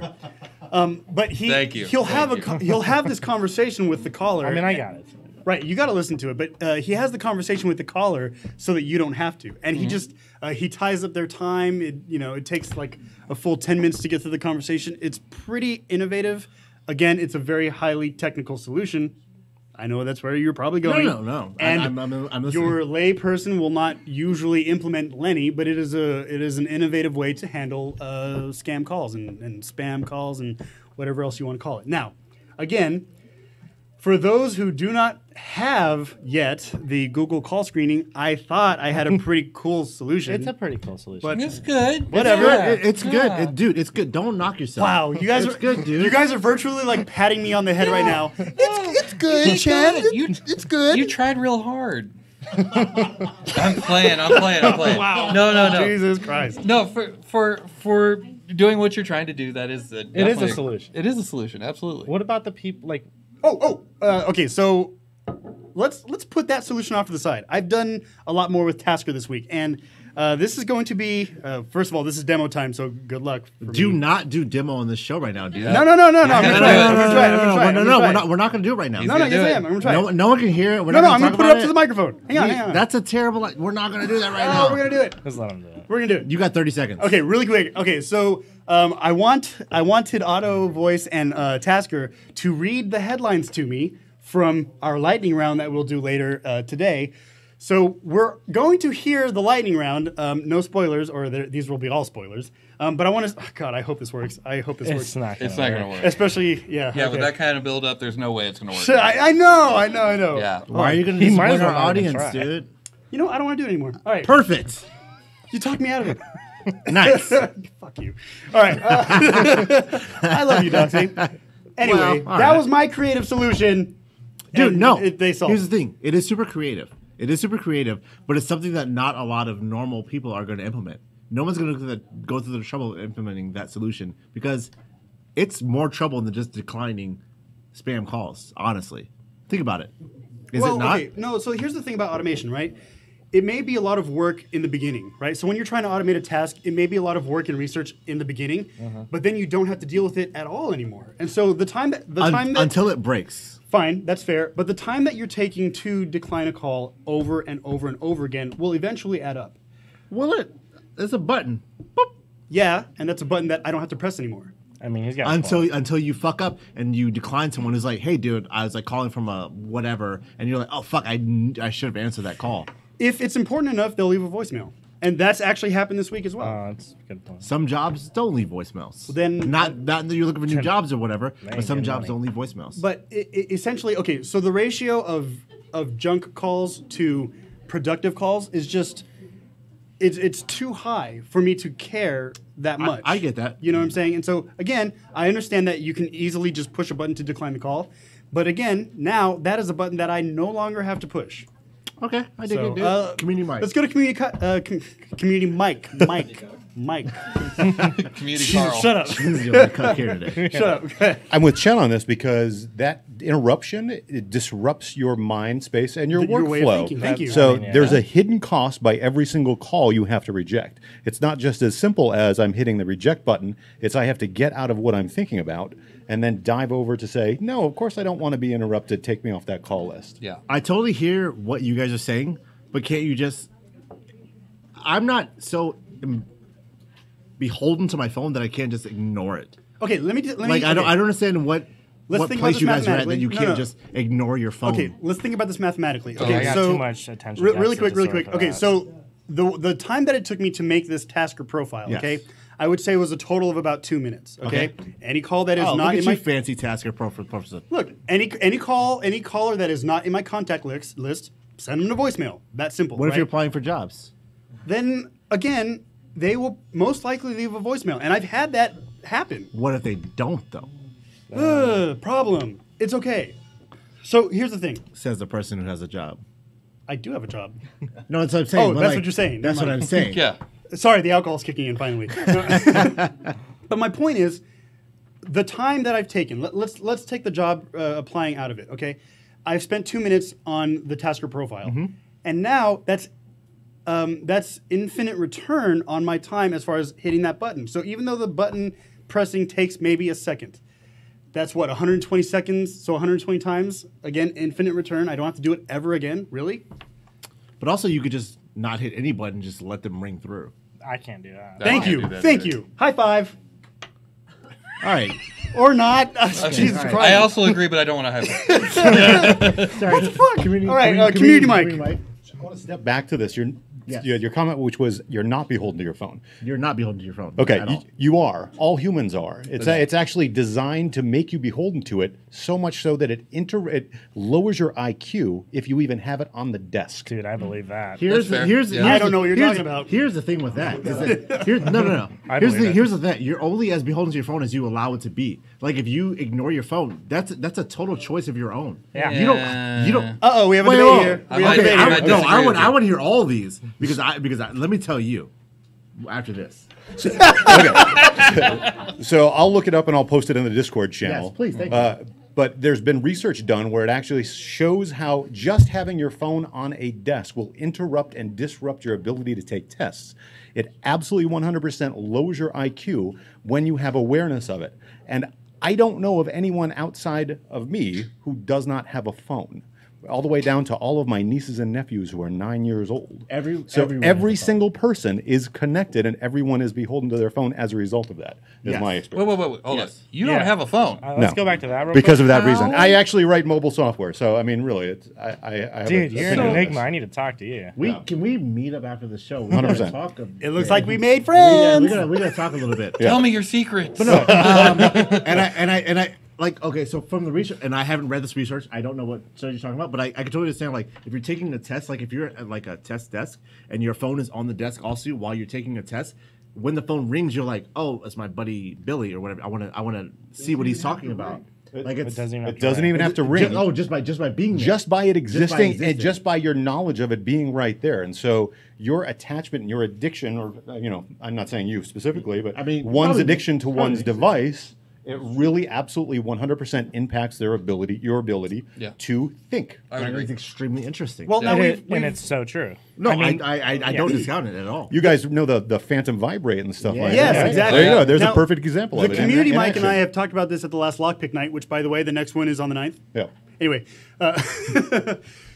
But Thank you. He'll have Thank you. he'll have this conversation with the caller. I mean, I got it. Right, you got to listen to it, but he has the conversation with the caller so that you don't have to, and he just he ties up their time. It takes like a full 10 minutes to get through the conversation. It's pretty innovative. Again, it's a very highly technical solution. I know that's where you're probably going. No. And I'm listening. your lay person will not usually implement Lenny, but it is an innovative way to handle scam calls and spam calls and whatever else you want to call it. Now, again, for those who do not have yet the Google call screening, I thought I had a pretty cool solution. It's a pretty cool solution. But It's good. whatever. It's good, dude. It's good. Don't knock yourself. Wow, you guys It's are good, dude. You guys are virtually like patting me on the head right now. It's good, Chad. It's good. You tried real hard. I'm playing. Wow. No. Jesus Christ. No, for doing what you're trying to do, that is definitely a solution. It is a solution, absolutely. What about the people like? Okay, so let's put that solution off to the side. I've done a lot more with Tasker this week, and this is going to be first of all, this is demo time, so good luck. Do not do demo on this show right now, dude. No. I'm gonna try. We're not going to do it right now. No, yes, I am. I'm gonna try. No one can hear it. We're No, not I'm gonna gonna put it up to the microphone. Hang on. That's a terrible. We're not going to do that right Oh, now. we're gonna do it. Let's let them do it. We're gonna do it. You got 30 seconds. Okay, really quick. Okay, so I wanted Auto Voice and Tasker to read the headlines to me from our lightning round that we'll do later today. So we're going to hear the lightning round. No spoilers, or these will be all spoilers. But I want to. Oh God, I hope this works. I hope this works. It's not. It's not going to work. Especially, yeah. Yeah, okay. with that kind of build up, there's no way it's going to work. Shit, I know. Yeah. Why are you going to He might disappoint as well our not even audience, try. dude? You know, I don't want to do it anymore. All right. Perfect. You talked me out of it. Nice. Fuck you. All right. I love you, Doxy. Anyway, Well, all that right. was my creative solution. Dude, and no. they solved Here's it. the thing. It is super creative. But it's something that not a lot of normal people are going to implement. No one's going to go through the trouble of implementing that solution because it's more trouble than just declining spam calls, honestly. Think about it. Is it not? Okay. No, so here's the thing about automation, right? It may be a lot of work in the beginning, right? So when you're trying to automate a task, it may be a lot of work and research in the beginning, but then you don't have to deal with it at all anymore. And so the time that Until it breaks. fine, that's fair, but the time that you're taking to decline a call over and over and over again will eventually add up. Will it? There's a button. Boop. Yeah, and that's a button that I don't have to press anymore. I mean, he's got a point. Until you fuck up and you decline someone who's like, hey, dude, I was like calling from a whatever, and you're like, oh, fuck, I should have answered that call. If it's important enough, they'll leave a voicemail. And that's actually happened this week as well. That's a good point. Some jobs don't leave voicemails. Then- not that you're looking for new jobs or whatever, but ain't some getting jobs money. don't leave voicemails. But essentially, okay, so the ratio of junk calls to productive calls is just, it's too high for me to care that much. I get that. You know what I'm saying? And so, again, I understand that you can easily just push a button to decline the call. But again, now that is a button that I no longer have to push. okay, I dig So, it, dude. Community mic. Let's go to community Mike. Community Carl. Shut up. You're the cook here today. Shut up. Okay. I'm with Chen on this because that interruption it disrupts your mind space and your Your workflow. way of thinking. Thank you. So I mean, yeah. there's a hidden cost by every single call you have to reject. It's not just as simple as I'm hitting the reject button. It's I have to get out of what I'm thinking about and then dive over to say, no, of course I don't want to be interrupted. Take me off that call list. Yeah. I totally hear what you guys are saying, but can't you just? I'm not so beholden to my phone that I can't just ignore it. Okay, let me Like I don't understand what Let's think about place this you guys are at that mathematically. you No, can't no. just ignore your phone. Okay, let's think about this mathematically. Oh, Okay, I got so too much attention. really deficit quick. disorder for Okay, that. so the time that it took me to make this Tasker profile, Yes. okay, I would say was a total of about 2 minutes. Okay, Okay. any call that is Oh, not look in at my you, fancy Tasker Pro for purposes. look any caller that is not in my contact list, send them to voicemail. That simple. What if right? you're applying for jobs? Then again, they will most likely leave a voicemail, and I've had that happen. What if they don't though? Problem. It's okay. So here's the thing. Says the person who has a job. I do have a job. No, that's what I'm saying. Oh, but that's what you're saying. That's Never what I'm mind. saying. Yeah. Sorry, the alcohol's kicking in finally. But my point is, the time that I've taken. Let's take the job applying out of it. Okay, I've spent 2 minutes on the Tasker profile, and now that's infinite return on my time as far as hitting that button. So even though the button pressing takes maybe a second, that's what 120 seconds. So 120 times. Again, infinite return. I don't have to do it ever again. Really? But also, you could just not hit any button, just let them ring through. I can't do that. I Thank can't you. do that Thank either. you. High five. All right. Or not. Jesus all right. Christ. I also agree, but I don't want to have it. Sorry. What the fuck? Community, All right, community mic. I want to step back to this. Yes. Your comment, which was you're not beholden to your phone. You're not beholden to your phone. Okay, at all. you are. All humans are. It's actually designed to make you beholden to it, so much so that it lowers your IQ if you even have it on the desk. Dude, I believe that. I don't know what you're talking about. Here's the thing with that. Is that no. Here's the thing. You're only as beholden to your phone as you allow it to be. Like if you ignore your phone, that's a total choice of your own. Yeah. You don't. Uh-oh, we have a Wait, debate whoa. here. I We have a might- debate I here. might disagree I with you. want to hear all these because let me tell you after this. So I'll look it up and I'll post it in the Discord channel. Yes, please, thank you. But there's been research done where it actually shows how just having your phone on a desk will interrupt and disrupt your ability to take tests. It absolutely 100% lowers your IQ when you have awareness of it. And I don't know of anyone outside of me who does not have a phone. All the way down to all of my nieces and nephews who are 9 years old. Everyone every has a phone. single person is connected, and everyone is beholden to their phone as a result of that. Is Yes. my experience. Wait. Hold on. Yes. You don't have a phone. Let's No. go back to that real Because quick. of that reason. I actually write mobile software, so I mean, really, it's I have Dude, a you're an opinion on enigma. this. I need to talk to you. Can we meet up after the show? 100%. Talk. It looks like we made Yeah, friends. we're gonna talk a little bit. Tell me your secrets. And I like, okay, so from the research, and I haven't read this research, I don't know what study you're talking about, but I can totally understand, like, if you're taking a test, like, if you're at, like, a test desk, and your phone is on the desk also while you're taking a test, when the phone rings, you're like, oh, it's my buddy Billy, or whatever, I wanna see what he's talking about. Like, It doesn't even have It to doesn't ring. even have to ring. Just by being there. Just by it existing, existing. and just by your knowledge of it being right there. And so your attachment and your addiction, or, I'm not saying you specifically, but I mean, one's probably- addiction to probably one's me. device, it really absolutely 100% impacts your ability Yeah. to think. I would That agree. is extremely interesting. Well, now And we've it's so true. no, I mean, I don't discount it at all. You guys know the phantom vibrate and stuff like Yes, that. right? exactly. There you go. There's Now, a perfect example the of it. community in Mike and I action. have talked about this at the last Lockpick night, which, by the way, the next one is on the 9th. Yeah. Anyway,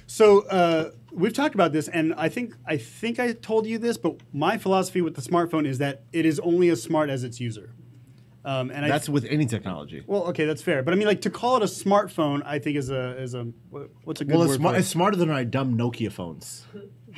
so we've talked about this, and I think I told you this, but my philosophy with the smartphone is that it is only as smart as its user. And That's with any technology. well, okay, that's fair, but I mean, like to call it a smartphone, I think is a what's a good Well, word for it? it's smarter than our dumb Nokia phones.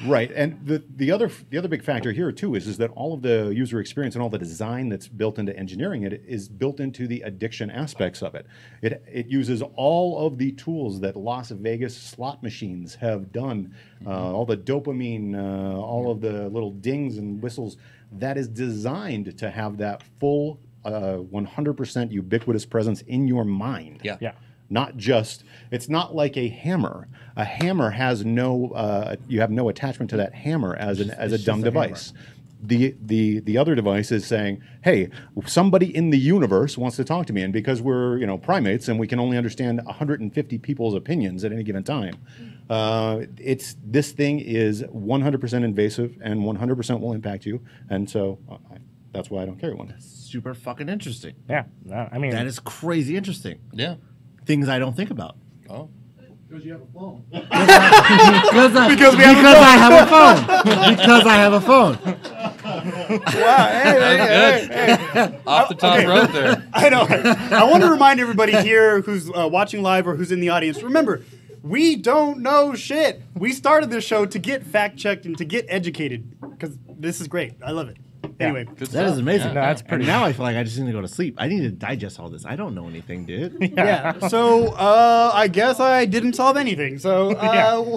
Right, and the other big factor here too is that all of the user experience and all the design that's built into engineering it is built into the addiction aspects of it. It uses all of the tools that Las Vegas slot machines have done, all the dopamine, all of the little dings and whistles. That is designed to have that full 100% ubiquitous presence in your mind. Yeah. Yeah. Not just, it's not like a hammer. A hammer has no, you have no attachment to that hammer as a just dumb a device. The other device is saying, hey, somebody in the universe wants to talk to me, and because we're primates and we can only understand 150 people's opinions at any given time, this thing is 100% invasive and 100% will impact you, and so that's why I don't carry one. Super fucking interesting. Yeah. No, I mean, That is crazy interesting. Yeah. Things I don't think about. Oh. Because I have a phone. Because I have a phone. Off the top rope there. I know. I want to remind everybody here who's watching live or who's in the audience. Remember, we don't know shit. We started this show to get fact checked and to get educated because this is great. I love it. Anyway, Good That is stuff. amazing. No, that's And pretty- now I feel like I just need to go to sleep. I need to digest all this. I don't know anything, dude. yeah. So I guess I didn't solve anything. So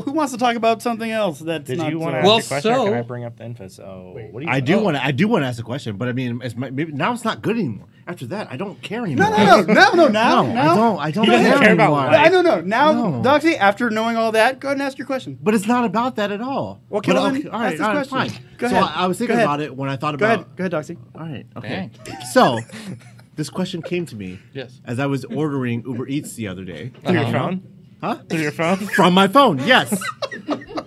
who wants to talk about something else? That's did not you want to so- ask Well, a question? Or so- can I bring up the info? So, what do you? I do want to ask a question, but I mean, maybe now it's not good anymore. After that, I don't care anymore. No. Now. I don't You don't care care about anymore. life. I don't know. Now, No. Doxy, after knowing all that, go ahead and ask your question. But it's not about that at all. Okay, But well, then ask this question. fine. Go so ahead. I was thinking Go ahead. about it when I thought Go about. ahead, Doxy. All right. Okay. So this question came to me. Yes. As I was ordering Uber Eats the other day. Through your phone? Huh? Through your phone? From my phone, yes.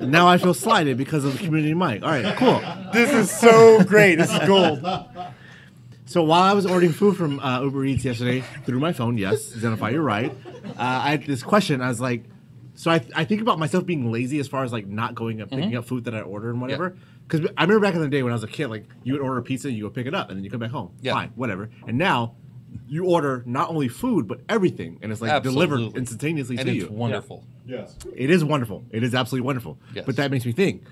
Now I feel slighted because of the community mic. All right, cool. This is so great. This is gold. So while I was ordering food from Uber Eats yesterday through my phone, yes, Zenify, you're right. I had this question. I was like, so I think about myself being lazy as far as like not going up picking up food that I order and whatever. Because I remember back in the day when I was a kid, like you would order a pizza, you go pick it up, and then you come back home. Yeah. Fine, whatever. And now you order not only food but everything, and it's like delivered Absolutely. instantaneously And to it's you. wonderful. Yes. It is wonderful. It is absolutely wonderful. Yes. But that makes me think: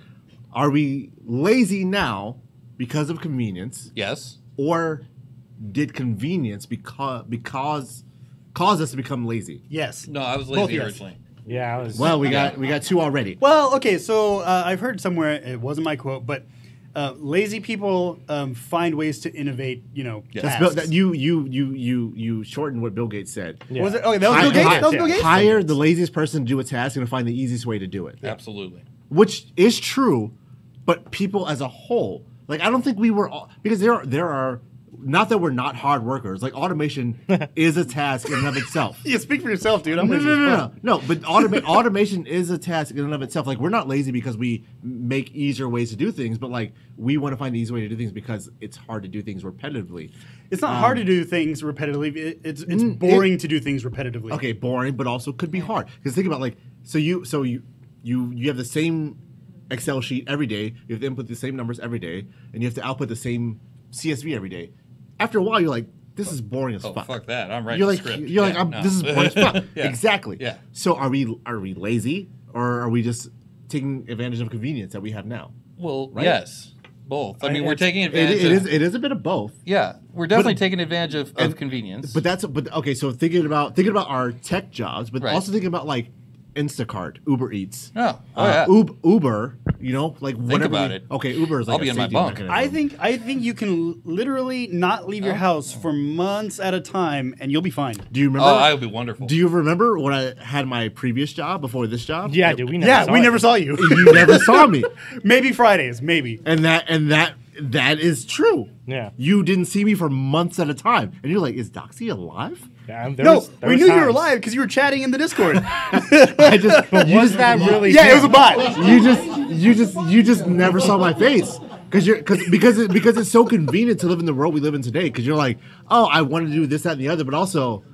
are we lazy now because of convenience, Yes. or did convenience cause us to become lazy? Yes. No, I was Both lazy yes. originally. Yeah, I was. Well, we got two already. Well, okay, so I've heard somewhere, it wasn't my quote, but lazy people find ways to innovate, That's tasks. Bill, you shortened what Bill Gates said. Yeah. Was it? Okay, that was Bill Gates? That was Bill Gates? Hire the laziest person to do a task and find the easiest way to do it. Absolutely. Which is true, but people as a whole, like I don't think we were all, because there are, not that we're not hard workers. Like automation is a task in and of itself. You speak for yourself, dude. I'm lazy as fuck. No. But automation is a task in and of itself. Like we're not lazy because we make easier ways to do things, but like we want to find the easy way to do things because it's hard to do things repetitively. It's not hard to do things repetitively. It's boring to do things repetitively. Okay, boring, but also could be hard. Because think about like you have the same Excel sheet every day. You have to input the same numbers every day, and you have to output the same CSV every day. After a while, you're like, this is boring as Oh, fuck. fuck that. I'm writing You're a like, script. you're like, Yeah, no. this is boring as fuck. Yeah. Exactly. Yeah. So are we lazy, or are we just taking advantage of convenience that we have now? Well, Right? yes. Both. I mean, we're it's- taking advantage of... It is a bit of both. Yeah, we're definitely taking advantage of convenience. But okay. So thinking about our tech jobs, but Right. also thinking about like Instacart, Uber Eats, Oh yeah. Uber. Like whatever. about it. Okay, Uber is like I'll be a in my safety bunk. mechanism. I think you can literally not leave your house for months at a time, and you'll be fine. Do you remember? Oh, I would be wonderful. Do you remember when I had my previous job before this job? Yeah, dude. We never. Yeah, saw we it. never saw you. You never saw me, Maybe Fridays, maybe. and that is true. Yeah. You didn't see me for months at a time, and you're like, "Is Doxy alive?" Yeah, No, we knew you were live because you were chatting in the Discord. I just Was that really? Yeah, it was a bot. you just never saw my face because it's so convenient to live in the world we live in today. Because you're like, oh, I want to do this, that, and the other, but also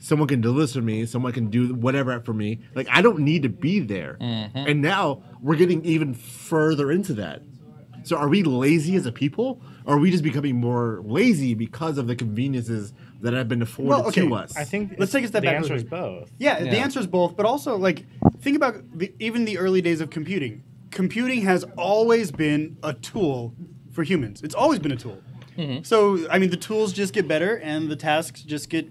someone can do this for me, someone can do whatever for me. Like I don't need to be there. And now we're getting even further into that. So are we lazy as a people, or are we just becoming more lazy because of the conveniences that have been afforded to us? I think Let's take a step the back answer really is quick. both. Yeah, the answer is both, but also like think about even the early days of computing. Computing has always been a tool for humans. It's always been a tool. So I mean, the tools just get better, and the tasks just get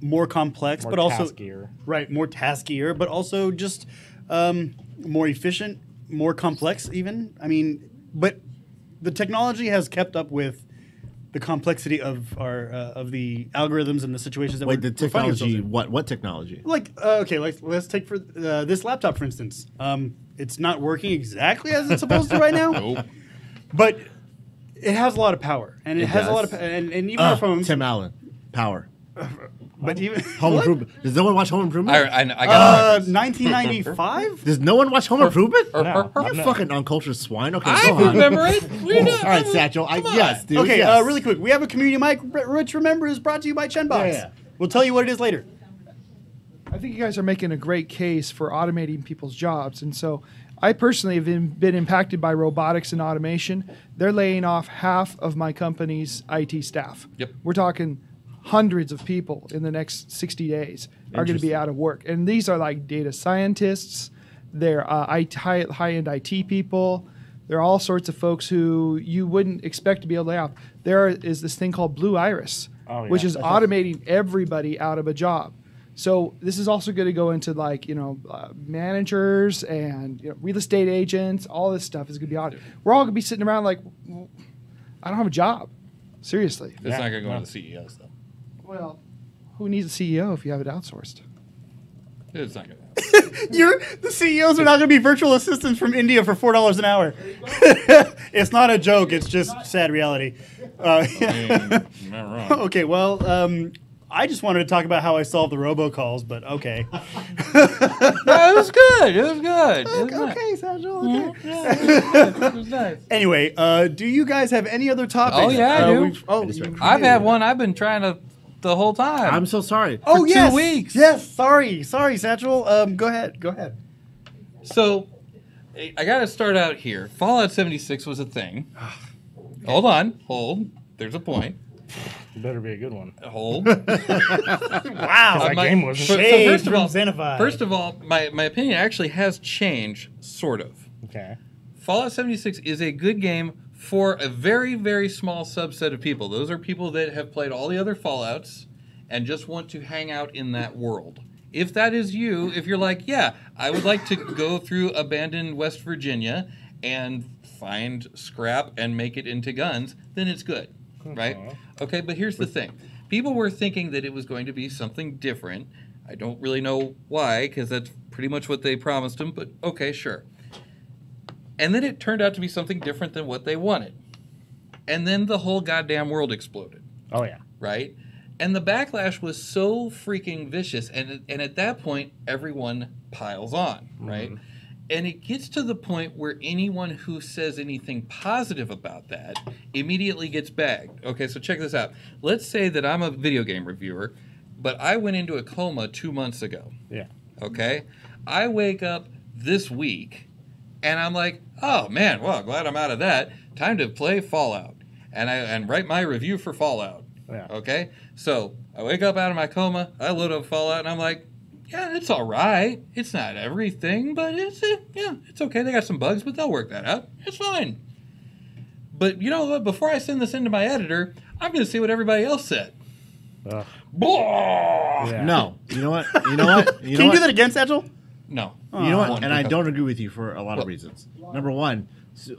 more complex, More but also taskier. right, more taskier, but also just more efficient, more complex. Even I mean, but the technology has kept up with the complexity of our of the algorithms and the situations that Wait, the we're finding ourselves technology? in. What technology? Like okay, let's take for this laptop for instance. It's not working exactly as it's supposed to right now, Nope. but it has a lot of power, and it has a does. lot of and even our phones. Tim Allen, Power. But even Home what? Improvement. Does no one watch Home Improvement? I got it. 1995. Does no one watch Home Improvement? No, You no. fucking uncultured swine. Okay, I go on. remember it. We know. All right, Satchel. Yes, dude. Okay, yes. really quick. We have a community mic. Rich, remember, is brought to you by Chenbox. Yeah. We'll tell you what it is later. I think you guys are making a great case for automating people's jobs. And so I personally have been impacted by robotics and automation. They're laying off half of my company's IT staff. Yep. We're talking hundreds of people in the next 60 days are going to be out of work. And these are like data scientists, they're high-end IT people. There are all sorts of folks who you wouldn't expect to be able to lay off. There is this thing called Blue Iris, which is automating everybody out of a job. So this is also going to go into like, managers and real estate agents. All this stuff is going to be automated. We're all going to be sitting around like, I don't have a job. Seriously. It's not going to go into the CEOs, though. Well, who needs a CEO if you have it outsourced? It's not going to. The CEOs are not going to be virtual assistants from India for $4 an hour. It's not a joke. It's just sad reality. Not wrong. Okay, well, I just wanted to talk about how I solved the robocalls, but okay. No, it was good. It was good. It was nice. Okay, Satchel. Okay. Yeah, it was nice. Anyway, do you guys have any other topics? Oh, yeah, I do. I've you had one I've been trying to the whole time. I'm so sorry. Oh, for 2 yes. weeks. Yes, sorry, Satchel. Go ahead. So, I got to start out here. Fallout 76 was a thing. Hold. There's a point. Better be a good one. Hold. Wow. That game was Shade first of from all, Xenify. first of all, my opinion actually has changed, sort of. Okay. Fallout 76 is a good game for a very, very small subset of people. Those are people that have played all the other Fallouts and just want to hang out in that world. If that is you, if you're like, yeah, I would like to go through abandoned West Virginia and find scrap and make it into guns, then it's good, right? Okay, but here's the thing. People were thinking that it was going to be something different. I don't really know why, because that's pretty much what they promised them, but okay, sure. And then it turned out to be something different than what they wanted. And then the whole goddamn world exploded, Oh yeah. right? And the backlash was so freaking vicious. And at that point, everyone piles on, right? And it gets to the point where anyone who says anything positive about that immediately gets bagged. Okay, so check this out. Let's say that I'm a video game reviewer, but I went into a coma 2 months ago. Yeah. Okay? I wake up this week, and I'm like, oh man, well, glad I'm out of that. Time to play Fallout. And write my review for Fallout. Yeah. Okay? So I wake up out of my coma, I load up Fallout, and I'm like, yeah, it's all right. It's not everything, but it's okay. They got some bugs, but they'll work that out. It's fine. But you know what? Before I send this into my editor, I'm going to see what everybody else said. Ugh. Blah! Yeah. No. You know what? You know what? You know Can you what? do that again, Satchel? No. You know what? One, And I because- don't agree with you for a lot of Well- reasons. Number one, so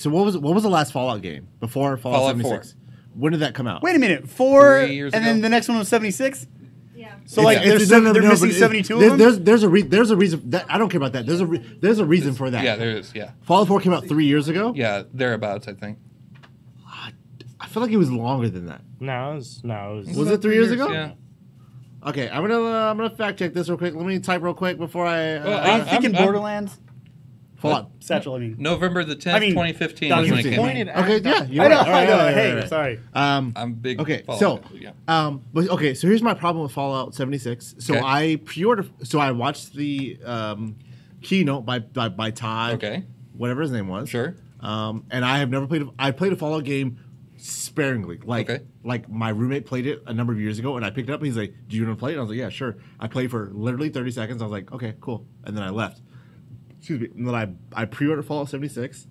what was the last Fallout game before Fallout Fallout 76? When did that come out? Wait a minute. 4, 3 years and then ago. the next one was 76? Yeah. So, like, It's- they're no, missing but 72 of them? There's a reason. I don't care about that. There's a reason for that. Yeah, there is. Yeah. Fallout 4 came out 3 years ago. Yeah, thereabouts, I think. I feel like it was longer than that. No, it was. Was it 3 years ago? Yeah. Okay, I'm gonna fact check this real quick. Let me type real quick before I. Well, Are you thinking I'm- Borderlands? Fallout. Satchel, I mean. November the 10th, I mean, 2015 Don, is you when it came out. pointed Okay, yeah, you're I know, right. All right, I know. all right, Hey, all right. sorry. I'm big. Okay, Fallout so guy, yeah. but okay, so here's my problem with Fallout 76. So Okay. I pre-ordered. So I watched the keynote by Todd. Okay. Whatever his name was. Sure. And I have never played. I played a Fallout game sparingly. Okay. Like my roommate played it a number of years ago, and I picked it up. And he's like, "Do you want to play it?" And I was like, "Yeah, sure." I played for literally 30 seconds. I was like, "Okay, cool," and then I left. Excuse me. And then I pre-ordered Fallout 76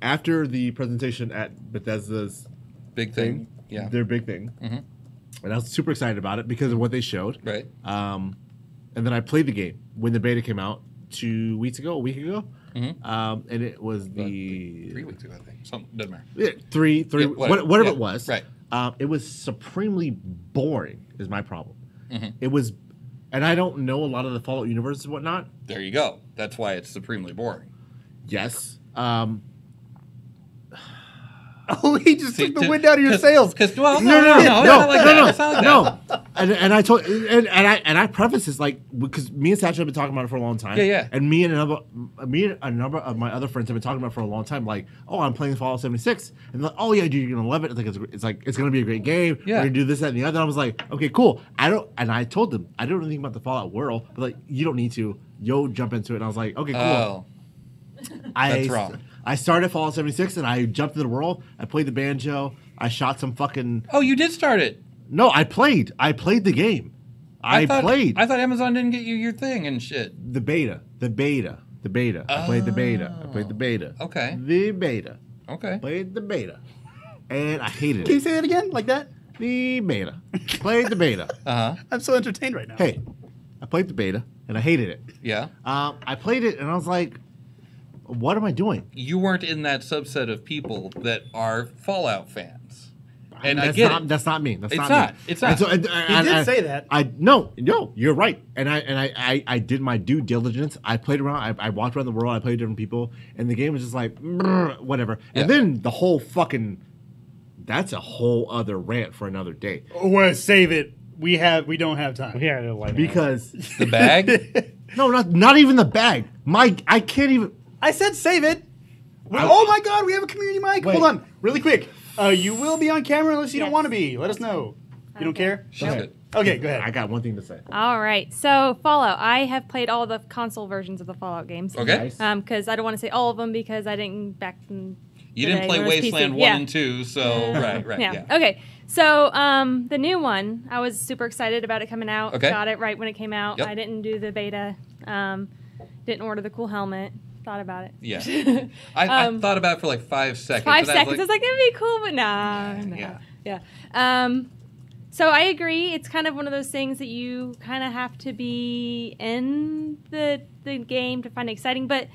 after the presentation at Bethesda's Big thing. Yeah. their big thing, and I was super excited about it because of what they showed. Right. And then I played the game when the beta came out a week ago, and it was the 3 weeks ago, I think. Something doesn't matter. yeah, three, Yeah, whatever. whatever Yeah, it was. right. It was supremely boring. Is my problem. It was, and I don't know a lot of the Fallout universe and whatnot. There you go. That's why it's supremely boring. Yes. Oh, he just See, took the to- wind out of your sails. Because well, No, it's not like that. It's not like that. no. And I told and I preface this like because me and Satchel have been talking about it for a long time. Yeah, yeah. And me and a number of my other friends have been talking about it for a long time. Like, oh, I'm playing Fallout 76, and they're like, oh yeah, dude, you're gonna love it. It's gonna be a great game. Yeah. We're gonna do this, that, and the other. And I was like, okay, cool. I told them I don't know anything about the Fallout world, but like, you don't need to. Yo, jump into it. And I was like, okay, cool. Oh, that's wrong. I started Fallout 76 and I jumped into the world. I played the banjo. I shot some fucking. oh, you did start it. No, I played. I played the game. I played I thought Amazon didn't get you your thing and shit. the beta. I played the beta. Okay. The beta. Okay. Played the beta. And I hated Can you it. say that again? Like that? The beta. Played the beta. Uh huh. I'm so entertained right now. Hey, I played the beta and I hated it. Yeah. I played it and I was like, what am I doing? You weren't in that subset of people that are Fallout fans, and I that's get not, it. That's not me. That's It's not not. me. It's not. And so, He did say that. No, you're right. And I did my due diligence. I played around. I walked around the world. I played different people, and the game was just like whatever. Yeah. And then the whole fucking. That's a whole other rant for another day Well, save it. We don't have time. Yeah, they're lighting up. because The bag. no, not even the bag. I can't even. I said save it. Oh my God, we have a community mic. Wait. Hold on, really quick. You will be on camera unless you don't Yes. want to be. Let us know. You don't Okay. care? She's good. Okay, go ahead. I got one thing to say. All right. So Fallout. I have played all the console versions of the Fallout games. Okay. Nice. Because I don't want to say all of them because I didn't back them. You didn't play when it was Wasteland PC. 1 and 2, so right, yeah. Okay. So the new one, I was super excited about it coming out. Okay. Got it right when it came out. Yep. I didn't do the beta. Didn't order the cool helmet. Thought about it. Yeah. I thought about it for like 5 seconds. 5 and seconds. I was like, it'd be cool, but nah. Yeah. So I agree. It's kind of one of those things that you kind of have to be in the game to find it exciting. But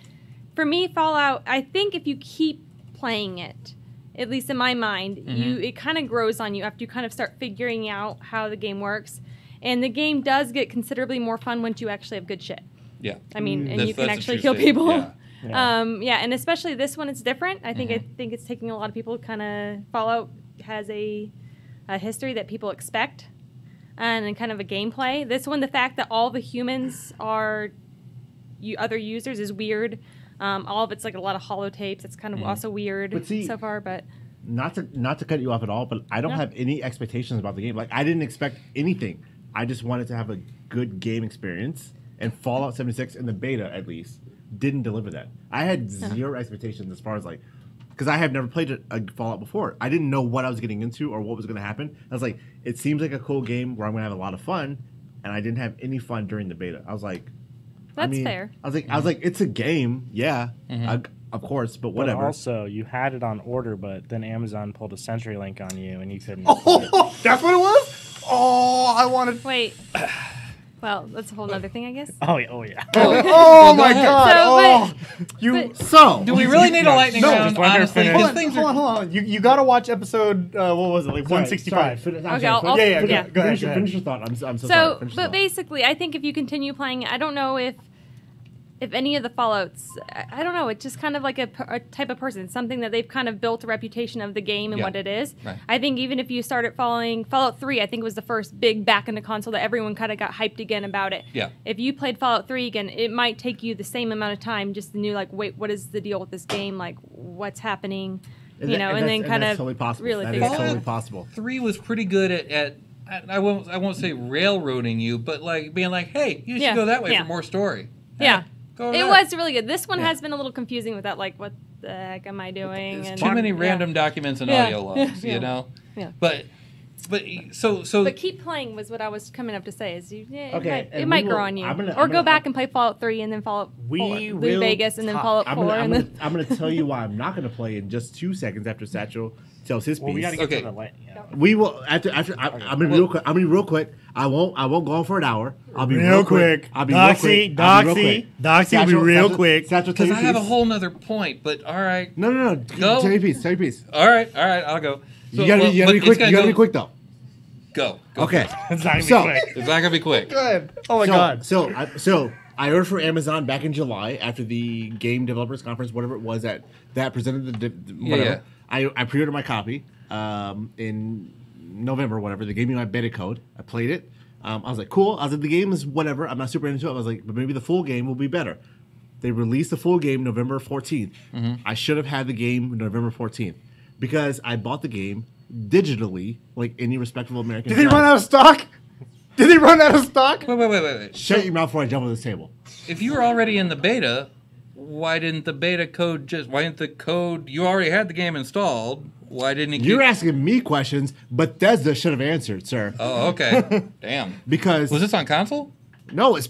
for me, Fallout, I think if you keep playing it, at least in my mind, it kind of grows on you after you kind of start figuring out how the game works. And the game does get considerably more fun once you actually have good shit. Yeah. I mean, and That's- you can that's a actually true kill statement. people. Yeah. And especially this one, it's different. I think it's taking a lot of people kind of Fallout has a history that people expect, and kind of a gameplay. This one, the fact that all the humans are other users is weird. All of it's like a lot of holotapes. It's kind of also weird But see, so far, but. Not to cut you off at all, but I don't have any expectations about the game. Like, I didn't expect anything. I just wanted to have a good game experience, and Fallout 76 in the beta at least didn't deliver that. I had zero expectations as far as like, because I have never played a Fallout before. I didn't know what I was getting into or what was going to happen. I was like, it seems like a cool game where I'm going to have a lot of fun, and I didn't have any fun during the beta. I was like, That's fair. I was like, it's a game, yeah, of course, but whatever. But also, you had it on order, but then Amazon pulled a CenturyLink on you, and you couldn't. Oh, that's what it was? Oh, I wanted... Wait. Well, that's a whole other thing, I guess. Oh yeah. Oh, my God. Do we really need a lightning round? Honestly, Hold because things on. are. You got to watch episode, what was it, like 165. Okay, I'll- Yeah, yeah. go ahead. Finish your thought. I'm so sorry. So, Finish your but thought. basically, I think if you continue playing, I don't know if any of the Fallouts, I don't know, it's just kind of like a type of person, something that they've kind of built a reputation of the game and Yeah. what it is. Right. I think even if you started following Fallout 3, I think it was the first big back in the console that everyone kind of got hyped again about it. Yeah. If you played Fallout 3 again, it might take you the same amount of time just to know, like, wait, what is the deal with this game? Like, what's happening? And then kind that's of totally possible. really That figure is it out. totally possible. 3 was pretty good at I won't say railroading you, but like being like, hey, you should go that way for more story. Yeah. Go It there. was really good. This one has been a little confusing with that, like, what the heck am I doing? There's And too many random documents and Yeah. audio logs, Yeah. you know. Yeah. But so But keep playing was what I was coming up to say. Is Okay, it and might we grow will- on you, I'm gonna- or I'm go gonna- back and play Fallout 3 and then Fallout 4, We New will Vegas and then talk. Fallout 4, I'm and gonna then tell you why I'm not gonna play in just 2 seconds after Satchel tells his piece. Well, we got to get Okay. to the light. Yeah. We will after. I'm gonna be real quick. I'm gonna be real quick. I won't go on for an hour. I'll be Real quick. I'll be real quick. I'll be real quick. Doxy will be real quick. Satchel, tell because your I have a piece. whole nother point, but all right, No. Go. Tell your piece. Tell your piece. all right, I'll go. So, You gotta well, be but it's quick. gonna You gotta go- be quick though. Go. Okay. It's not gonna be So- quick. It's not gonna be quick. Go ahead. Oh, my God. So I ordered for Amazon back in July after the Game Developers Conference, whatever it was that presented the whatever. I pre-ordered my copy in November, whatever. They gave me my beta code. I played it. I was like, cool. I was like, the game is whatever. I'm not super into it. I was like, but maybe the full game will be better. They released the full game November 14th. I should have had the game November 14th because I bought the game digitally, like any respectable American. Did they run out of stock? Did they run out of stock? Wait. Shut your mouth before I jump on this table. If you were already in the beta, why didn't the beta code why didn't the code, you already had the game installed, why didn't it You're asking me questions, Bethesda should have answered, sir. Oh, okay. Damn. Because Was this on console? no, it's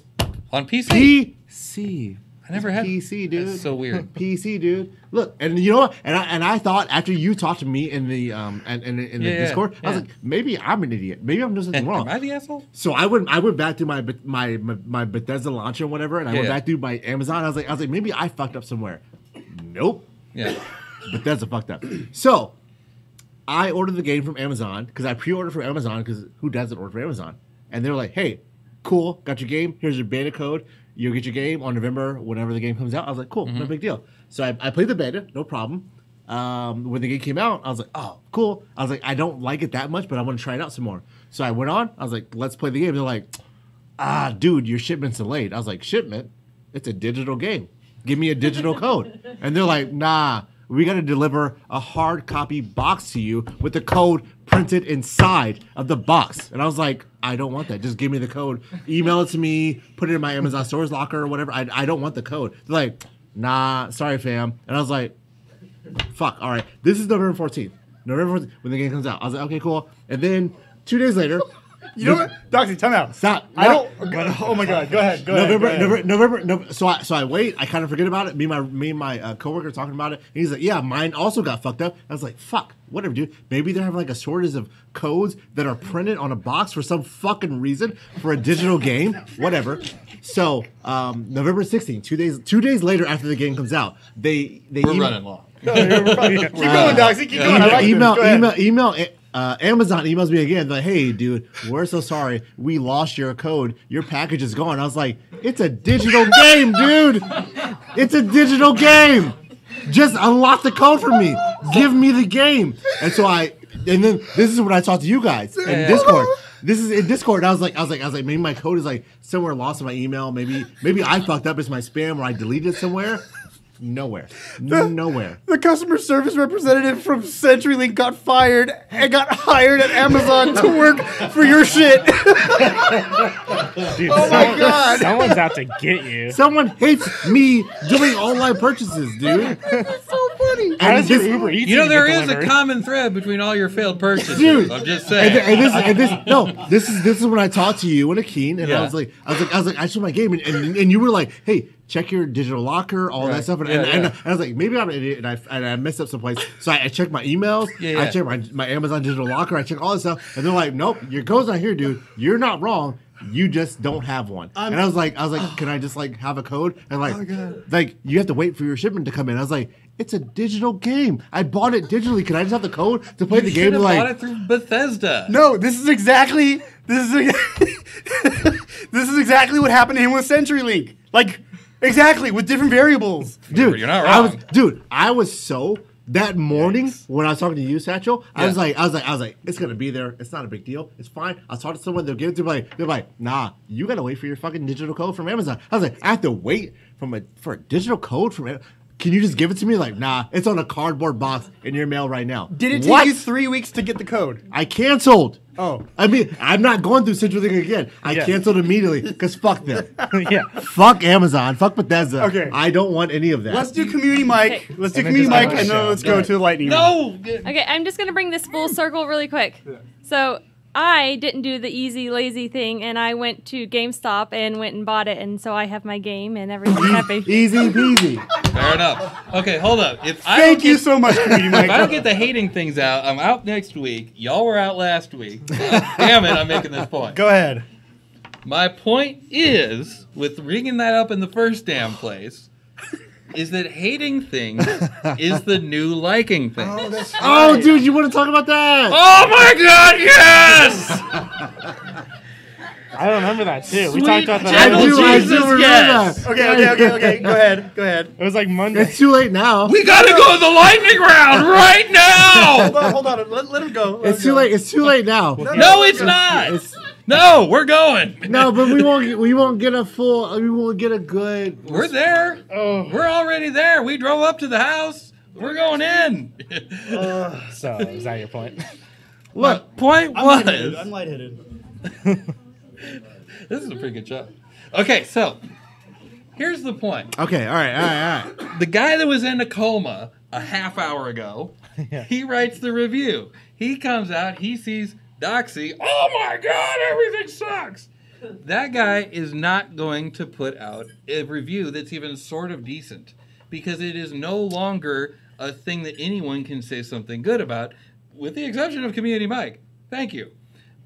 On PC? PC. I never had PC, dude. That's so weird. PC, dude. Look, and you know what? And I thought after you talked to me in the in the Discord, I was like, maybe I'm an idiot. Maybe I'm doing something wrong. Am I the asshole? So I went back to my Bethesda launcher or whatever, and I went back through my Amazon. I was like, maybe I fucked up somewhere. Nope. Yeah. Bethesda fucked up. So I ordered the game from Amazon because I pre-ordered from Amazon because who doesn't order from Amazon? And they're like, hey, cool, got your game. Here's your beta code. You'll get your game on November whenever the game comes out. I was like, cool, no big deal. So I played the beta, no problem. When the game came out, I was like, oh, cool. I was like, I don't like it that much, but I want to try it out some more. So I went on. I was like, let's play the game. They're like, dude, your shipment's delayed. I was like, shipment? It's a digital game. Give me a digital code. And they're like, nah, we got to deliver a hard copy box to you with the code printed inside of the box. And I was like, I don't want that. Just give me the code. Email it to me. Put it in my Amazon stores locker or whatever. I don't want the code. They're like, nah, sorry, fam. And I was like, fuck, all right, this is November 14th. November 14th, when the game comes out. I was like, okay, cool. And then 2 days later, You know what? Doxy, time out. Stop. I don't. Oh my God. Go ahead. November. So I wait. I kind of forget about it. Me and my coworker talking about it. And he's like, "Yeah, mine also got fucked up." I was like, "Fuck, whatever, dude. Maybe they're having like a shortage of codes that are printed on a box for some fucking reason for a digital game, whatever." So November 16th, 2 days later after the game comes out, we're running long. Keep going, Doxy. Keep going. I like this. Email. Amazon emails me again, like, "Hey, dude, we're so sorry. We lost your code. Your package is gone." I was like, "It's a digital game, dude. It's a digital game. Just unlock the code for me. Give me the game." And then this is when I talked to you guys in Discord. This is in Discord. And I was like, maybe my code is like somewhere lost in my email. Maybe I fucked up. It's my spam or I deleted it somewhere. Nowhere. The customer service representative from CenturyLink got fired and got hired at Amazon to work for your shit. Dude, Oh my God. Someone's out to get you. Someone hates me doing online purchases, dude. That's so funny. How does your Uber Eats You know, there get is a delivered? common thread between all your failed purchases. Dude. I'm just saying. This is when I talked to you and Akeen, and Yeah. I was like, I showed my game, and you were like, "Hey, check your digital locker, all that Right. stuff," and Yeah. I was like, maybe I'm an idiot, and I messed up someplace, so I checked my emails, Yeah. I checked my Amazon digital locker, I checked all this stuff, and they're like, "Nope, your code's not here, dude. You're not wrong. You just don't have one." And I was like, "Can I just like have a code?" And like you have to wait for your shipment to come in. I was like, "It's a digital game. I bought it digitally. Can I just have the code to play the game?" should have Like, bought it through Bethesda. No, this is exactly what happened to him with CenturyLink. Like, exactly, with different variables. dude, You're not wrong. I was so that morning when I was talking to you, Satchel. I was like, it's gonna be there. It's not a big deal. It's fine. I'll talk to someone. They'll give it to me. They're like, "Nah, you gotta wait for your fucking digital code from Amazon." I was like, "I have to wait for a digital code from Amazon. Can you just give it to me?" Like, "Nah, it's on a cardboard box in your mail right now." Did it take What? you 3 weeks to get the code? I canceled. Oh. I mean, I'm not going through CenturyLink again. I canceled immediately because fuck them. Yeah. Fuck Amazon. Fuck Bethesda. Okay. I don't want any of that. Let's do community mic. Okay. Let's do And then community just mic, have a and then show. let's go to the lightning round. No. Okay, I'm just gonna bring this full circle really quick. So I didn't do the easy, lazy thing, and I went to GameStop and went and bought it, and so I have my game and everything's happy. Easy peasy. Fair enough. Okay, hold up. If I Thank don't you get- so much, community If I don't mic. get the hating things out, I'm out next week. Y'all were out last week. Damn it, I'm making this point. Go ahead. My point is, with ringing that up in the first damn place, is that hating things is the new liking things. Oh, dude, you want to talk about that? Oh my God, yes! I remember that too. We Sweet talked about that. gentle I Jesus, do remember yes. that. Okay. Go ahead. It was like Monday. It's too late now. We gotta go to the lightning round right now! Hold on. Let him go. It's too late. It's too late now. No, it's not! It's- No, we're going! no, but we won't get a full. We won't get a good. We're there. Oh. We're already there. We drove up to the house. We're going in. So, is that your point? Look, point I'm was. lightheaded. This is a pretty good job. Okay, so here's the point. Okay. All right. The guy that was in a coma a half hour ago, he writes the review. He comes out, he sees Doxy. Oh my God, everything sucks. That guy is not going to put out a review that's even sort of decent because it is no longer a thing that anyone can say something good about, with the exception of Community Mike. Thank you.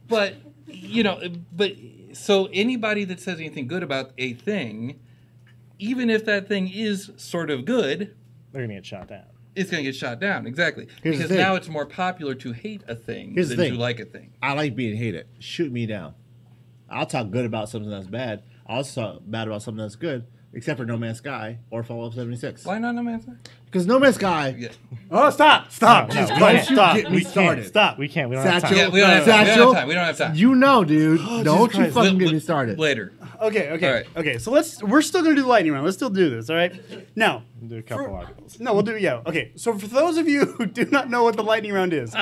But, so anybody that says anything good about a thing, even if that thing is sort of good, They're gonna get shot down. it's going to get shot down. Exactly. Here's the Because thing. now it's more popular to hate a thing Here's the than thing. to like a thing. I like being hated. Shoot me down. I'll talk good about something that's bad. I'll also talk bad about something that's good, except for No Man's Sky or Fallout 76. Why not, no man? Because No Man's Sky. Yeah. Oh, stop. No, Jesus no, Christ, you stop. get me We started. can't. Stop. We can't. We don't have Satchel. time. Yeah, we don't have time. Satchel, We don't have time. You know, dude. Don't you Christ. fucking get me started. Later. Okay. All right. Okay. So we're still gonna do the lightning round. Let's still do this. All right. Now. Do a couple articles. No, we'll do. Yeah. Okay. So for those of you who do not know what the lightning round is,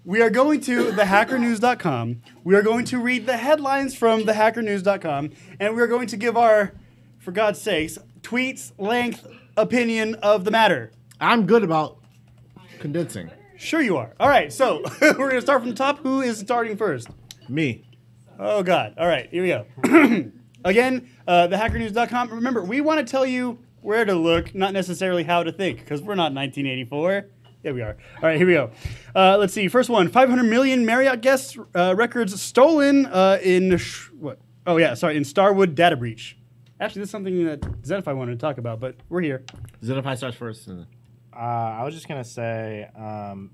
we are going to thehackernews.com. We are going to read the headlines from thehackernews.com, and we are going to give our, for God's sakes, tweets length opinion of the matter. I'm good about Condensing. Sure you are. All right, so we're going to start from the top. Who is starting first? Me. Oh, God. All right, here we go. Again, thehackernews.com. Remember, we want to tell you where to look, not necessarily how to think, because we're not 1984. Yeah, we are. All right, here we go. Let's see. First one, 500 million Marriott guest records stolen in what? Oh, yeah, sorry, in Starwood data breach. Actually, this is something that Zenify wanted to talk about, but we're here. Zenify starts first. I was just gonna say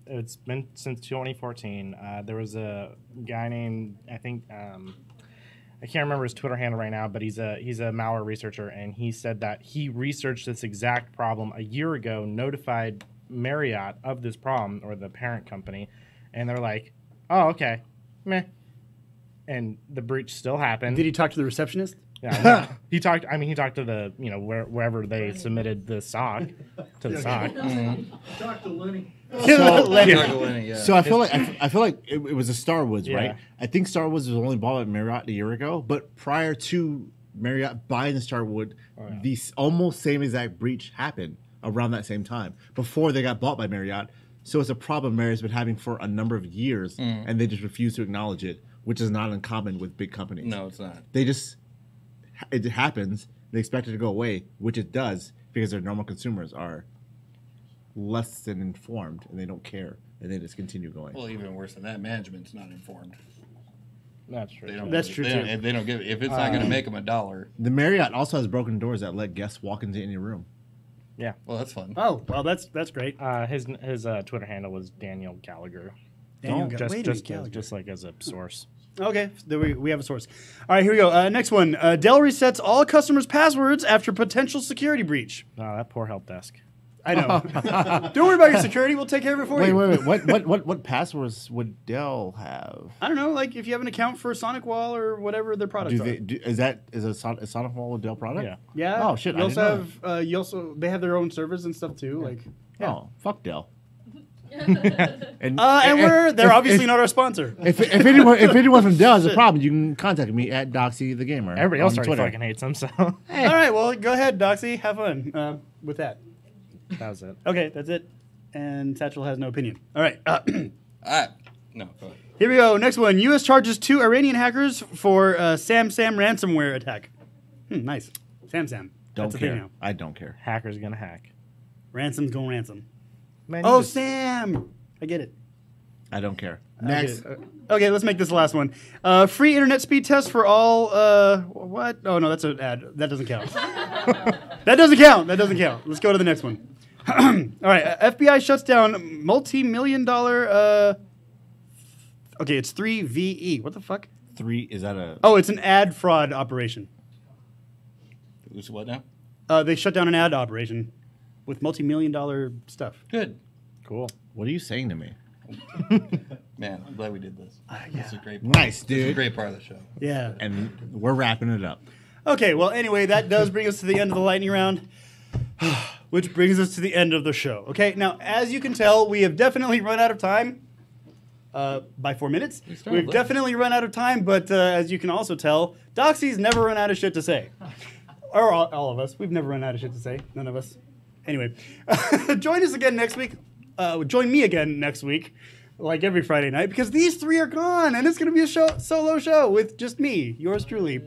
it's been since 2014. There was a guy named I can't remember his Twitter handle right now, but he's a malware researcher, and he said that he researched this exact problem a year ago, notified Marriott of this problem, or the parent company, and they're like, "Oh, okay, meh," and the breach still happened. Did he talk to the receptionist? Yeah, he talked. I mean, he talked to the wherever they submitted the SOC to the SOC. Talk to Lenny. So I feel like it was a Starwoods, Yeah. right? I think Starwoods was only bought by Marriott a year ago, but prior to Marriott buying the Starwood, the almost same exact breach happened around that same time before they got bought by Marriott. So it's a problem Marriott's been having for a number of years, and they just refuse to acknowledge it, which is not uncommon with big companies. No, it's not. It happens. They expect it to go away, which it does because their normal consumers are less than informed and they don't care and they just continue going. Well, even worse than that, management's not informed. That's true. They don't. That's true, too. They don't give. If it's not going to make them $1. The Marriott also has broken doors that let guests walk into any room. Yeah. Well, that's fun. Oh, well, that's great. His Twitter handle was Daniel Gallagher. Daniel Just Wait a minute, Gallagher. just like as a source. Okay, there we have a source. All right, here we go. Next one. Dell resets all customers' passwords after potential security breach. Oh, that poor help desk. I know. Don't worry about your security. We'll take care of it for you. Wait. What passwords would Dell have? I don't know, like if you have an account for Sonic Wall or whatever their products are. Is a Sonic Wall a Dell product? Yeah. Yeah. Oh shit! You also have they have their own servers and stuff too. Like. Yeah. Oh fuck Dell. And they're obviously not our sponsor. If anyone from Dell has a problem, you can contact me at Doxy the Gamer. Everybody else on already Twitter. fucking hates them, so All right, well, go ahead, Doxy. Have fun with that. that was it. Okay, that's it. And Satchel has no opinion. All right. No, go ahead. Here we go. Next one. U.S. charges 2 Iranian hackers for SamSam ransomware attack. Nice. SamSam. Don't That's a thing care. now. I don't care. Hacker's gonna hack. Ransom's going ransom. Man, Oh, you just- Sam. I get it. I don't care. Next. Okay, let's make this the last one. Free internet speed test for all. What? Oh, no, that's an ad. That doesn't count. That doesn't count. Let's go to the next one. All right. FBI shuts down multi-million-dollar. Okay, it's 3VE. What the fuck? 3 is that a? Oh, it's an ad fraud operation. It's what now? They shut down an ad operation with multi-million-dollar stuff. Good. cool. What are you saying to me? Man, I'm glad we did this. This is a great. Nice, This is a dude. great part of the show. Yeah. And we're wrapping it up. Okay, well, anyway, that does bring us to the end of the lightning round, which brings us to the end of the show. Okay, now, as you can tell, we have definitely run out of time by 4 minutes. We've definitely run out of time, but as you can also tell, Doxy's never run out of shit to say. Or all of us. We've never run out of shit to say. None of us. Anyway, join us again next week. Join me again next week, like every Friday night, because these 3 are gone, and it's going to be a solo show with just me, yours truly.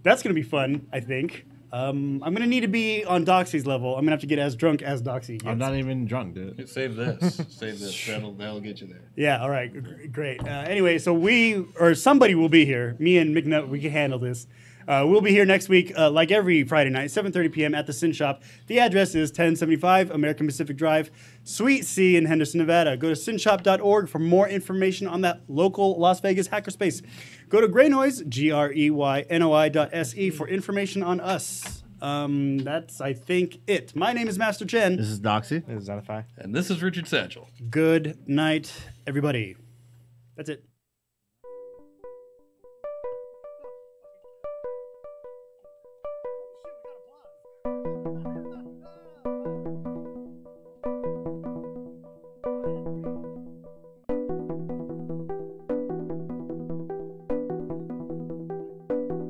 That's going to be fun, I think. I'm going to need to be on Doxy's level. I'm going to have to get as drunk as Doxy gets. I'm not even drunk, dude. Save this. Save this. That'll get you there. Yeah, all right, great. Anyway, so somebody will be here. Me and McNutt, we can handle this. We'll be here next week, like every Friday night, 7:30 p.m. at the Sin Shop. The address is 1075 American Pacific Drive, Suite C in Henderson, Nevada. Go to sinshop.org for more information on that local Las Vegas hackerspace. Go to Greynoise, GREYNOI.se for information on us. That's, I think, it. My name is Master Chen. This is Doxy. This is Zenify. And this is Richard Satchel. Good night, everybody. That's it.